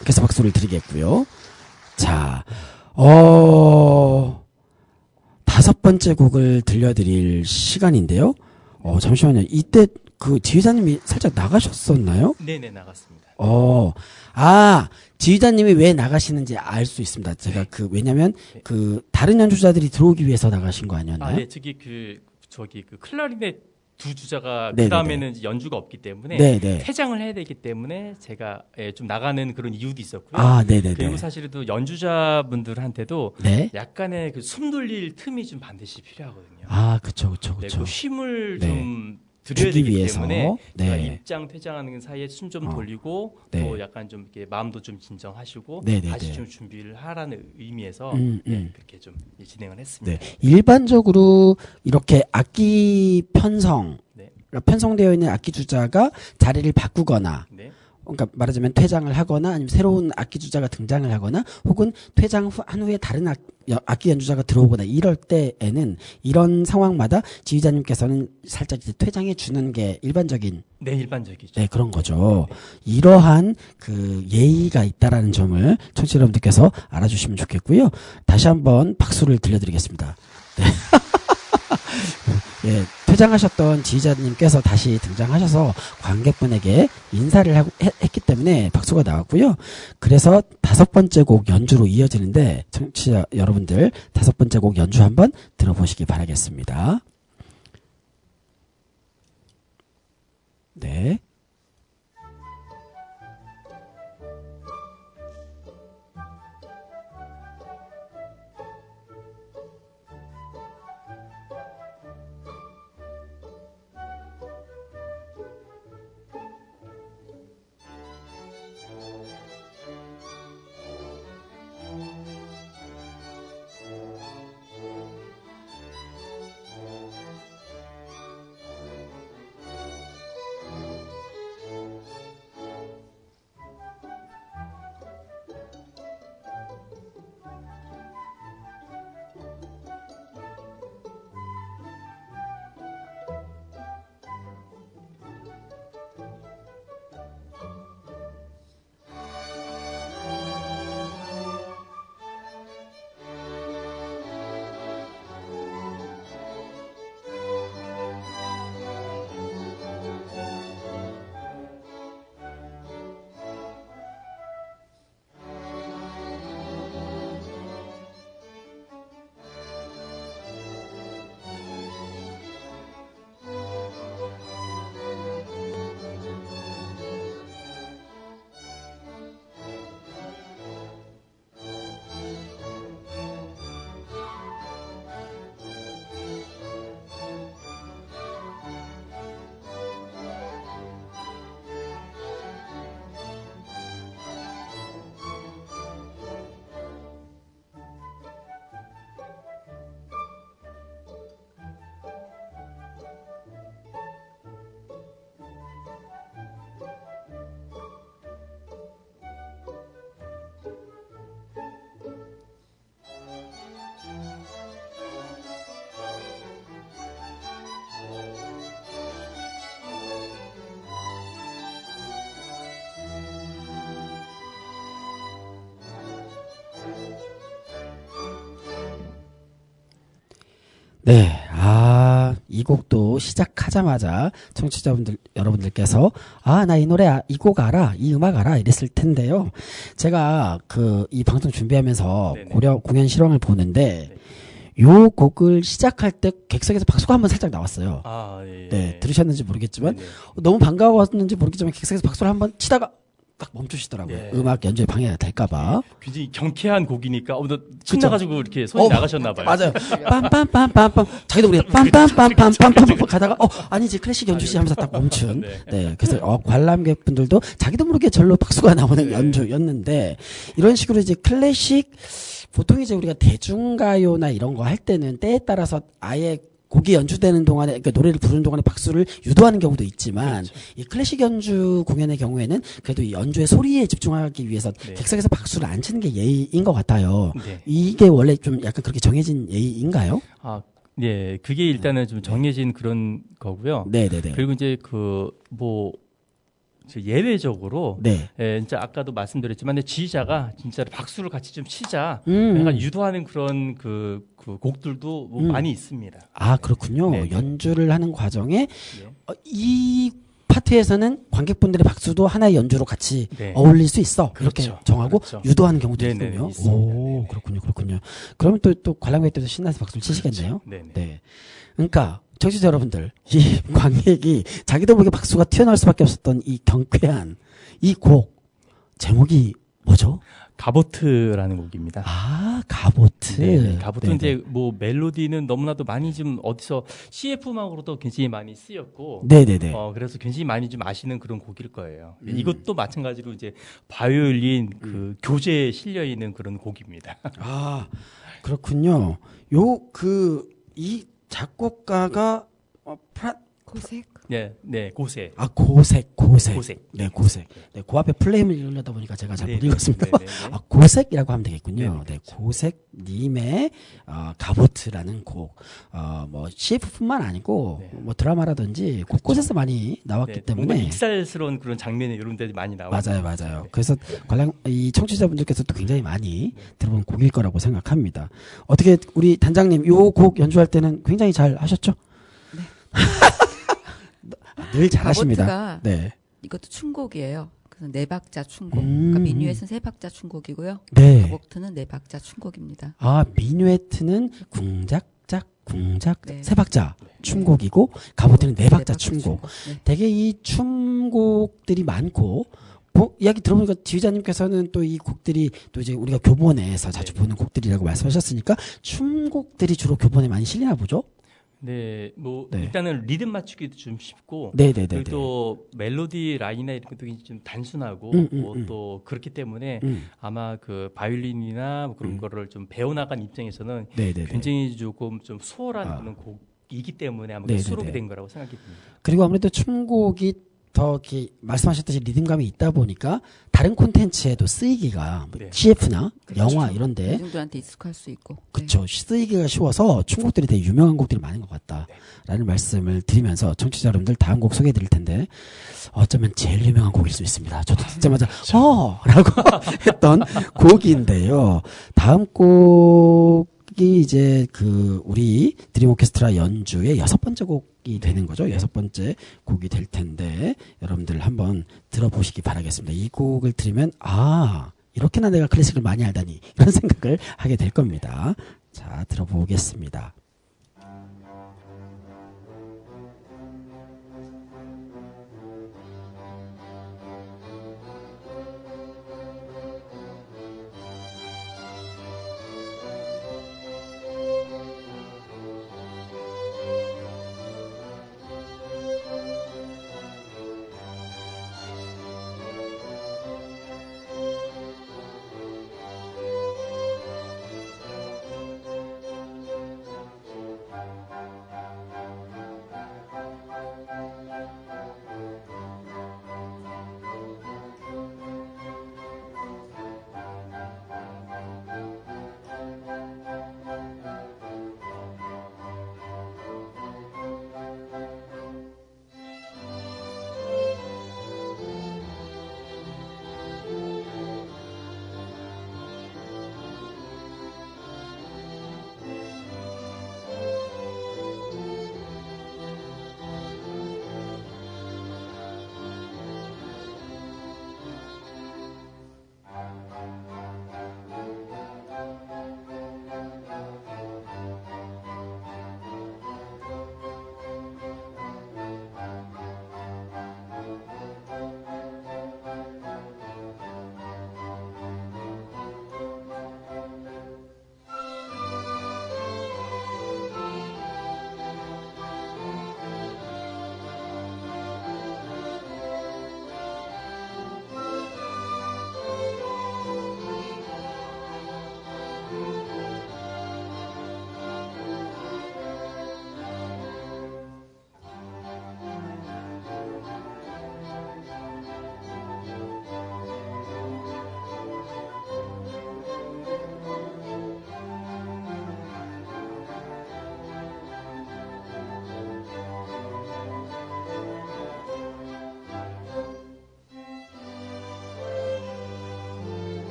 그래서 박수를 드리겠고요. 자, 다섯 번째 곡을 들려드릴 시간인데요. 잠시만요. 이때 그 지휘자님이 살짝 나가셨었나요? 네네, 나갔습니다. 지휘자님이 왜 나가시는지 알 수 있습니다. 제가 왜냐면 다른 연주자들이 들어오기 위해서 나가신 거 아니었나요? 네, 저기 클라리넷 두 주자가 그 다음에는 연주가 없기 때문에 퇴장을 해야 되기 때문에 제가 좀 나가는 그런 이유도 있었고요. 그리고 사실 또 연주자분들한테도 약간의 그 숨 돌릴 틈이 좀 반드시 필요하거든요. 그쵸. 그 쉼을 좀 드려야 되기 위해서. 때문에 제가 입장 퇴장하는 사이에 숨 좀 돌리고 또 약간 좀 이렇게 마음도 좀 진정하시고 다시 좀 준비를 하라는 의미에서 그렇게 좀 진행을 했습니다. 일반적으로 이렇게 악기 편성되어 있는 악기 주자가 자리를 바꾸거나 그러니까 말하자면 퇴장을 하거나 아니면 새로운 악기 주자가 등장을 하거나 혹은 퇴장 한 후에 다른 악기 연주자가 들어오거나 이럴 때에는 이런 상황마다 지휘자님께서는 살짝 이제 퇴장해 주는 게 일반적인 일반적이죠. 그런 거죠. 이러한 그 예의가 있다라는 점을 청취자 여러분들께서 알아주시면 좋겠고요. 다시 한번 박수를 들려드리겠습니다. 퇴장하셨던 지휘자님께서 다시 등장하셔서 관객분에게 인사를 했기 때문에 박수가 나왔고요. 그래서 다섯 번째 곡 연주로 이어지는데 청취자 여러분들 다섯 번째 곡 연주 한번 들어보시기 바라겠습니다. 네. 네, 이 곡도 시작하자마자 청취자분들, 여러분들께서, 나 이 노래, 이 곡 알아, 이 음악 알아, 이랬을 텐데요. 제가 이 방송 준비하면서 네네. 고려 공연 실황을 보는데, 요 곡을 시작할 때 객석에서 박수가 한번 살짝 나왔어요. 예. 네, 들으셨는지 모르겠지만, 너무 반가웠는지 모르겠지만, 객석에서 박수를 한번 치다가, 딱 멈추시더라고요. 예. 음악 연주에 방해가 될까봐. 굉장히 경쾌한 곡이니까, 너 신나가지고 이렇게 손이 나가셨나봐요. 맞아요. 빰빰빰빰빰. 자기도 모르게 빰빰빰빰빰빰빰 가다가, 아니지, 클래식 연주시 하면서 딱 멈춘. 네. 그래서, 관람객분들도 자기도 모르게 절로 박수가 나오는 연주였는데, 이런 식으로 이제 클래식, 보통 이제 우리가 대중가요나 이런 거 할 때는 때에 따라서 아예 곡이 연주되는 동안에, 그러니까 노래를 부르는 동안에 박수를 유도하는 경우도 있지만, 그렇죠. 이 클래식 연주 공연의 경우에는 그래도 이 연주의 소리에 집중하기 위해서 객석에서 박수를 안 치는 게 예의인 것 같아요. 네. 이게 원래 좀 약간 그렇게 정해진 예의인가요? 네. 그게 일단은 좀 정해진 그런 거고요. 네네네. 그리고 이제 예외적으로 진짜 아까도 말씀드렸지만 지휘자가 진짜 박수를 같이 좀 치자 약간 유도하는 그런 그 곡들도 많이 있습니다. 그렇군요. 네. 연주를 하는 과정에 이 파트에서는 관객분들의 박수도 하나의 연주로 같이 어울릴 수 있어. 그렇게 그렇죠. 정하고 그렇죠. 유도하는 경우도 있군요. 있습니다. 그렇군요. 그러면 또 관람객들도 신나서 박수를 치시겠네요. 그렇죠. 네. 그러니까 청취자 여러분들, 이 관객이 자기도 모르게 박수가 튀어나올 수밖에 없었던 이 경쾌한 이 곡 제목이 뭐죠? 가보트라는 곡입니다. 가보트. 네. 가보트 이제 멜로디는 너무나도 많이 좀 어디서 CF 음악으로도 굉장히 많이 쓰였고, 네네네. 그래서 굉장히 많이 좀 아시는 그런 곡일 거예요. 이것도 마찬가지로 이제 바이올린 교재에 실려 있는 그런 곡입니다. 그렇군요. 이 작곡가가 고색. 네, 고색. 고색. 고색. 네, 고색. 네, 그 앞에 플레임을 읽으려다 보니까 제가 잘 못 읽었습니다. 고색이라고 하면 되겠군요. 네, 고색님의 가보트라는 곡, CF뿐만 아니고 드라마라든지 곳곳에서 많이 나왔기 때문에 뭔가 익살스러운 그런 장면이 이런 데 많이 나와요. 맞아요. 그래서 이 청취자분들께서도 굉장히 많이 들어본 곡일 거라고 생각합니다. 어떻게 우리 단장님 요 곡 연주할 때는 굉장히 잘 하셨죠? 네. 늘 잘하십니다. 가보트가 이것도 춘곡이에요. 그래서 네 박자 춘곡. 그러니까 미뉴엣은 세 박자 춘곡이고요. 네. 가보트는 네 박자 춘곡입니다. 미뉴엣은 궁작작 세 박자 춤곡이고 가보트는 네 박자 춤곡. 되게 이 춤곡들이 많고 이야기 들어보니까 지휘자님께서는 또 이 곡들이 또 이제 우리가 교본에서 자주 보는 곡들이라고 말씀하셨으니까 춤곡들이 주로 교본에 많이 실리나 보죠? 네, 일단은 리듬 맞추기도 좀 쉽고, 그리고 또 멜로디 라인이나 이런 것도 좀 단순하고, 또 그렇기 때문에 아마 그 바이올린이나 그런 거를 좀 배워나간 입장에서는 굉장히 조금 좀 수월한 그런 곡이기 때문에 아마 수록이 된 거라고 생각이 듭니다. 그리고 아무래도 춤곡이 더 이렇게 말씀하셨듯이 리듬감이 있다 보니까 다른 콘텐츠에도 쓰이기가 CF나 영화 이런데 대중들한테 익숙할 수 있고 그렇죠. 쓰이기가 쉬워서 춤곡들이 되게 유명한 곡들이 많은 것 같다라는 말씀을 드리면서 청취자 여러분들 다음 곡 소개해 드릴 텐데 어쩌면 제일 유명한 곡일 수 있습니다. 저도 듣자마자 라고 했던 곡인데요. 다음 곡이 이제 우리 드림 오케스트라 연주의 6번째 곡이 되는 거죠. 6번째 곡이 될 텐데 여러분들 한번 들어보시기 바라겠습니다. 이 곡을 들으면 이렇게나 내가 클래식을 많이 알다니 이런 생각을 하게 될 겁니다. 자, 들어보겠습니다.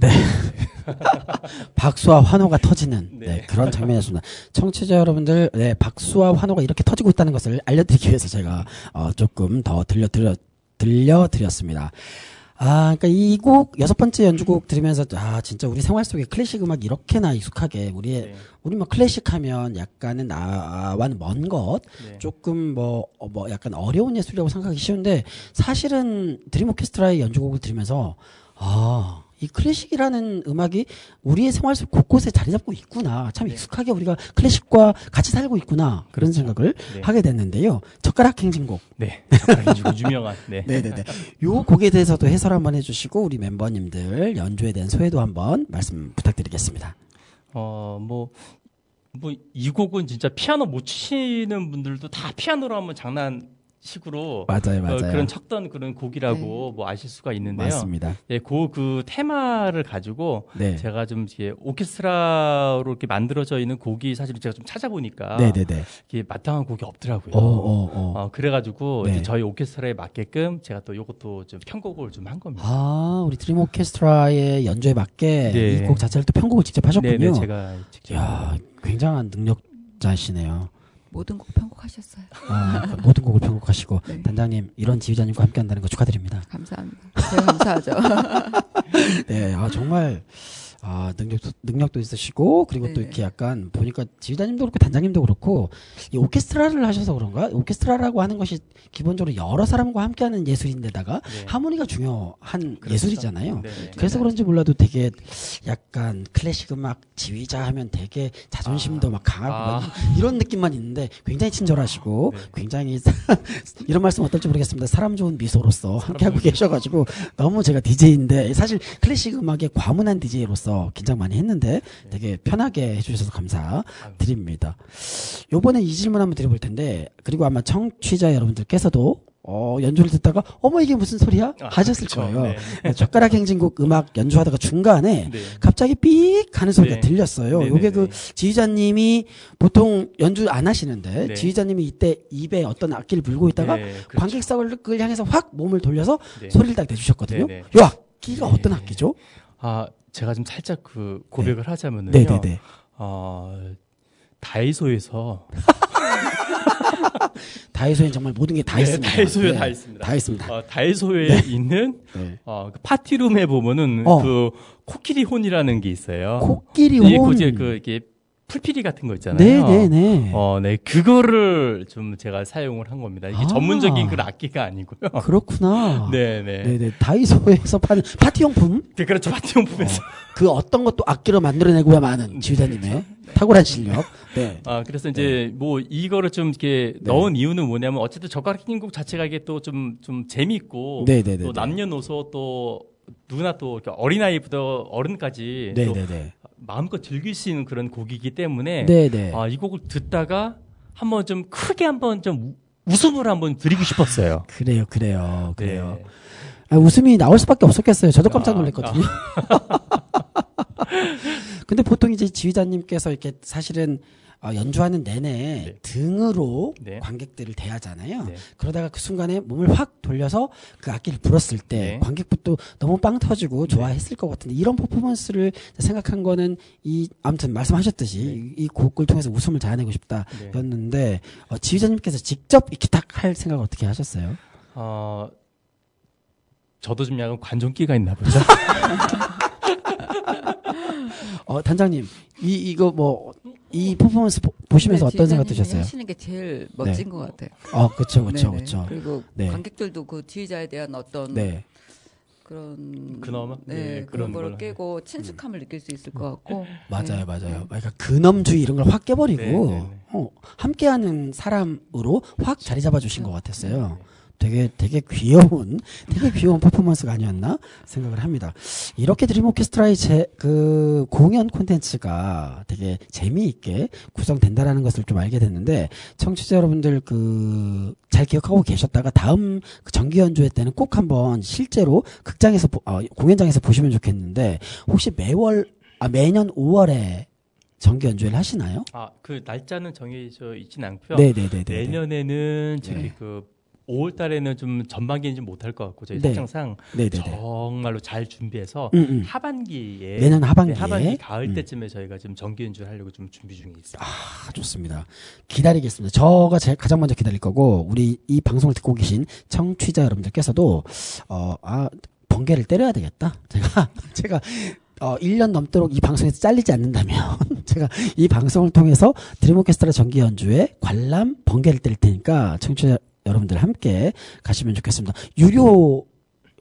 네. 박수와 환호가 터지는 네, 그런 장면이었습니다. 청취자 여러분들, 네, 박수와 환호가 이렇게 터지고 있다는 것을 알려드리기 위해서 제가 조금 더 들려드렸습니다. 그러니까 이 곡 6번째 연주곡 들으면서 진짜 우리 생활 속에 클래식 음악 이렇게나 익숙하게 우리 뭐 클래식하면 약간은 나와는 먼 것, 조금 약간 어려운 예술이라고 생각하기 쉬운데 사실은 드림 오케스트라의 연주곡을 들으면서 이 클래식이라는 음악이 우리의 생활 속 곳곳에 자리 잡고 있구나. 참 익숙하게 우리가 클래식과 같이 살고 있구나. 그런 생각을 하게 됐는데요. 젓가락 행진곡. 네. 젓가락 행진곡 유명한. 네. 네네네. 요 곡에 대해서도 해설 한번 해주시고 우리 멤버님들 연주에 대한 소회도 한번 말씀 부탁드리겠습니다. 이 곡은 진짜 피아노 못 치시는 분들도 다 피아노로 한번 장난식으로 맞아요. 그런 쳤던 그런 곡이라고 아실 수가 있는데요. 맞습니다. 예, 그 테마를 가지고 제가 좀 이렇게 오케스트라로 이렇게 만들어져 있는 곡이 사실 제가 좀 찾아보니까 이게 마땅한 곡이 없더라고요. 그래가지고 이제 저희 오케스트라에 맞게끔 제가 또 이것도 좀 편곡을 좀 한 겁니다. 우리 드림 오케스트라의 연주에 맞게 이 곡 자체를 또 편곡을 직접 하셨군요. 네, 제가 직접. 이야, 굉장한 능력자시네요. 모든 곡 편곡하셨어요. 모든 곡을 편곡하시고 단장님 이런 지휘자님과 함께한다는 거 축하드립니다. 감사합니다. 제가 감사하죠. 네, 정말 능력도 있으시고 그리고 또 이렇게 약간 보니까 지휘자님도 그렇고 단장님도 그렇고 이 오케스트라를 하셔서 그런가? 오케스트라라고 하는 것이 기본적으로 여러 사람과 함께하는 예술인데다가 하모니가 중요한 예술이잖아요. 그래서 그런지 몰라도 되게 약간 클래식 음악 지휘자 하면 되게 자존심도 막 강하고 이런 느낌만 있는데 굉장히 친절하시고 굉장히 이런 말씀 어떨지 모르겠습니다. 사람 좋은 미소로서 함께하고 계셔가지고 너무 제가 DJ인데 사실 클래식 음악의 과문한 DJ로서 긴장 많이 했는데 되게 편하게 해주셔서 감사드립니다. 요번에 이 질문 한번 드려볼 텐데 그리고 아마 청취자 여러분들께서도 연주를 듣다가 어머 이게 무슨 소리야? 하셨을 거예요. 젓가락 행진곡 음악 연주하다가 중간에 갑자기 삑 하는 소리가 들렸어요. 요게 그 지휘자님이 보통 연주 안 하시는데 지휘자님이 이때 입에 어떤 악기를 불고 있다가 관객석을 향해서 확 몸을 돌려서 소리를 딱 내주셨거든요. 요 악기가 어떤 악기죠? 제가 좀 살짝 그 고백을 하자면은요. 네네네. 다이소에서 다이소엔 정말 모든 게 다 있습니다. 다이소에 다 있습니다. 다 있습니다. 다이소에 있는 그 파티룸에 보면은 그 코끼리 혼이라는 게 있어요. 코끼리 혼. 이게 풀피리 같은 거 있잖아요. 네. 그거를 좀 제가 사용을 한 겁니다. 이게 전문적인 그 악기가 아니고요. 그렇구나. 네네. 다이소에서 파는 파티용품? 네, 그렇죠. 파티용품에서. 그 어떤 것도 악기로 만들어내고야 마는 지휘자님의 탁월한 실력. 네. 그래서 이제 이거를 좀 이렇게 넣은 이유는 뭐냐면 어쨌든 젓가락 행진곡 자체가 이게 또 좀 재미있고 또 남녀노소 또 누구나 또 어린아이부터 어른까지 또 마음껏 즐길 수 있는 그런 곡이기 때문에 이 곡을 듣다가 한번 좀 크게 한번 좀 웃음을 한번 드리고 싶었어요. 그래요. 웃음이 나올 수밖에 없었겠어요. 저도 깜짝 놀랐거든요. 근데 보통 이제 지휘자님께서 이렇게 사실은 연주하는 내내 등으로 관객들을 대하잖아요. 그러다가 그 순간에 몸을 확 돌려서 그 악기를 불었을 때 관객부터 너무 빵 터지고 좋아했을 것 같은데 이런 퍼포먼스를 생각한 거는 아무튼 말씀하셨듯이 이 곡을 통해서 웃음을 자아내고 싶다였는데 지휘자님께서 직접 이렇게 딱 할 생각을 어떻게 하셨어요? 저도 좀 약간 관종기가 있나 보죠. 단장님 이거 이 퍼포먼스 보시면서 어떤 생각 드셨어요? 하시는 게 제일 멋진 것 같아요. 그렇죠. 그리고 관객들도 그 지휘자에 대한 어떤 그런 그런 거를 깨고 친숙함을 느낄 수 있을 것 같고. 맞아요. 그러니까 근엄주의 이런 걸 확 깨버리고 함께하는 사람으로 확 자리 잡아주신 것 같았어요. 되게 귀여운 퍼포먼스가 아니었나 생각을 합니다. 이렇게 드림 오케스트라의 그 공연 콘텐츠가 되게 재미있게 구성된다라는 것을 좀 알게 됐는데 청취자 여러분들 잘 기억하고 계셨다가 다음 정기 연주회 때는 꼭 한번 실제로 극장에서 공연장에서 보시면 좋겠는데 혹시 매년 5월에 정기 연주회를 하시나요? 그 날짜는 정해져 있진 않고요. 네네네. 내년에는 저기 5월 달에는 좀 전반기는 좀 못할 것 같고 저희 사정상 정말로 잘 준비해서 하반기에 내년 하반기에 하반기 가을 때쯤에 저희가 좀 정기 연주를 하려고 좀 준비 중에 있습니다. 아, 좋습니다. 기다리겠습니다. 저가 가장 먼저 기다릴 거고 우리 이 방송을 듣고 계신 청취자 여러분들께서도 번개를 때려야 되겠다. 제가 1년 넘도록 이 방송에서 잘리지 않는다면 제가 이 방송을 통해서 드림 오케스트라 정기 연주에 관람 번개를 때릴 테니까 청취자 여러분들 함께 가시면 좋겠습니다. 유료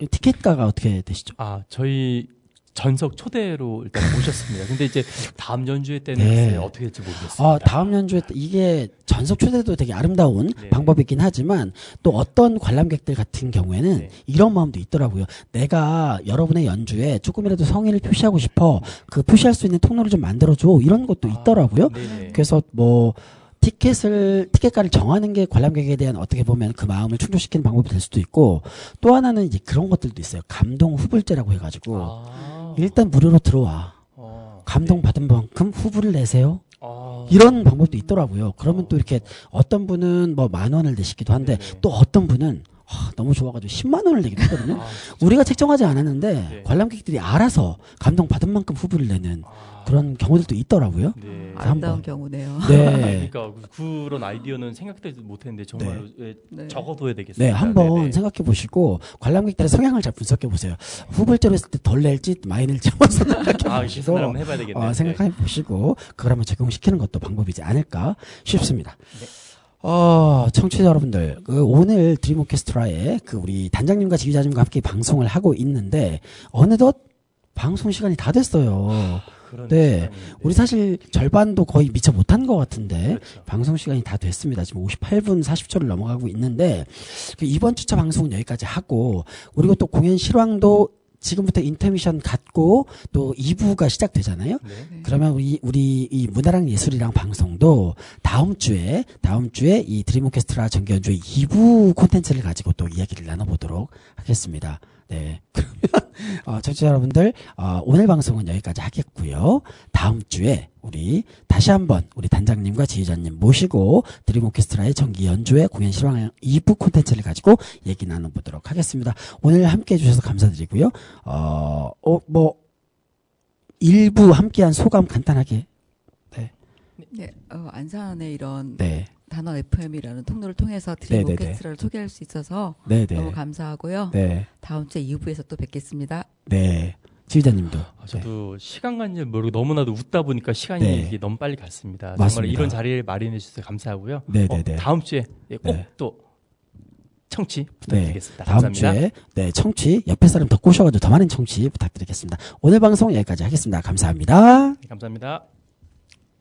티켓가가 어떻게 되시죠? 저희 전석 초대로 일단 모셨습니다. 근데 이제 다음 연주회 때는 어떻게 될지 모르겠습니다. 다음 연주회 때 이게 전석 초대도 되게 아름다운 방법이긴 하지만 또 어떤 관람객들 같은 경우에는 이런 마음도 있더라고요. 내가 여러분의 연주에 조금이라도 성의를 표시하고 싶어. 그 표시할 수 있는 통로를 좀 만들어줘. 이런 것도 있더라고요. 그래서 티켓가를 정하는 게 관람객에 대한 어떻게 보면 그 마음을 충족시키는 방법이 될 수도 있고 또 하나는 이제 그런 것들도 있어요. 감동 후불제라고 해가지고 일단 무료로 들어와. 감동받은 만큼 후불을 내세요. 이런 방법도 있더라고요. 그러면 또 이렇게 어떤 분은 10,000원을 내시기도 한데 또 어떤 분은 너무 좋아가지고 10만 원을 내기도 하거든요. 우리가 책정하지 않았는데 관람객들이 알아서 감동받은 만큼 후불을 내는 그런 경우들도 있더라고요. 아름다운 경우네요. 그러니까 그런 아이디어는 생각되지 못했는데 정말로 적어둬야 되겠어요. 한번 생각해 보시고 관람객들의 성향을 잘 분석해 보세요. 후불제로 했을 때 덜 낼지 많이 낼지 한번 생각해 보시고 해봐야 되겠네요. 생각해 보시고 그걸 한번 적용시키는 것도 방법이지 않을까 싶습니다. 청취자 여러분들, 오늘 드림 오케스트라의 우리 단장님과 지휘자님과 함께 방송을 하고 있는데, 어느덧 방송 시간이 다 됐어요. 우리 사실 절반도 거의 미처 못한 것 같은데, 방송 시간이 다 됐습니다. 지금 58분 40초를 넘어가고 있는데, 이번 주차 방송은 여기까지 하고, 그리고 또 공연 실황도 지금부터 인터미션 갖고 또 2부가 시작되잖아요. 그러면 우리 이 문화랑 예술이랑 방송도 다음 주에 이 드림 오케스트라 정기 연주의 2부 콘텐츠를 가지고 또 이야기를 나눠보도록 하겠습니다. 그러면 청취자 여러분들 오늘 방송은 여기까지 하겠고요. 다음 주에 우리 다시 한번 우리 단장님과 지휘자님 모시고 드림 오케스트라의 정기 연주회 공연 실황 2부 콘텐츠를 가지고 얘기 나눠보도록 하겠습니다. 오늘 함께 해주셔서 감사드리고요. 1부 함께한 소감 간단하게. 안산의 이런 단원 FM이라는 통로를 통해서 드림 오케스트라를 소개할 수 있어서 너무 감사하고요. 다음 주에 2부에서 또 뵙겠습니다. 지휘자님도. 저도 시간 간지 모르고 너무나도 웃다 보니까 시간이 너무 빨리 갔습니다. 맞습니다. 정말 이런 자리를 마련해 주셔서 감사하고요. 다음 주에 꼭 또 청취 부탁드리겠습니다. 감사합니다. 다음 주에 청취 옆에 사람 더 꼬셔가지고 더 많은 청취 부탁드리겠습니다. 오늘 방송 여기까지 하겠습니다. 감사합니다. 감사합니다.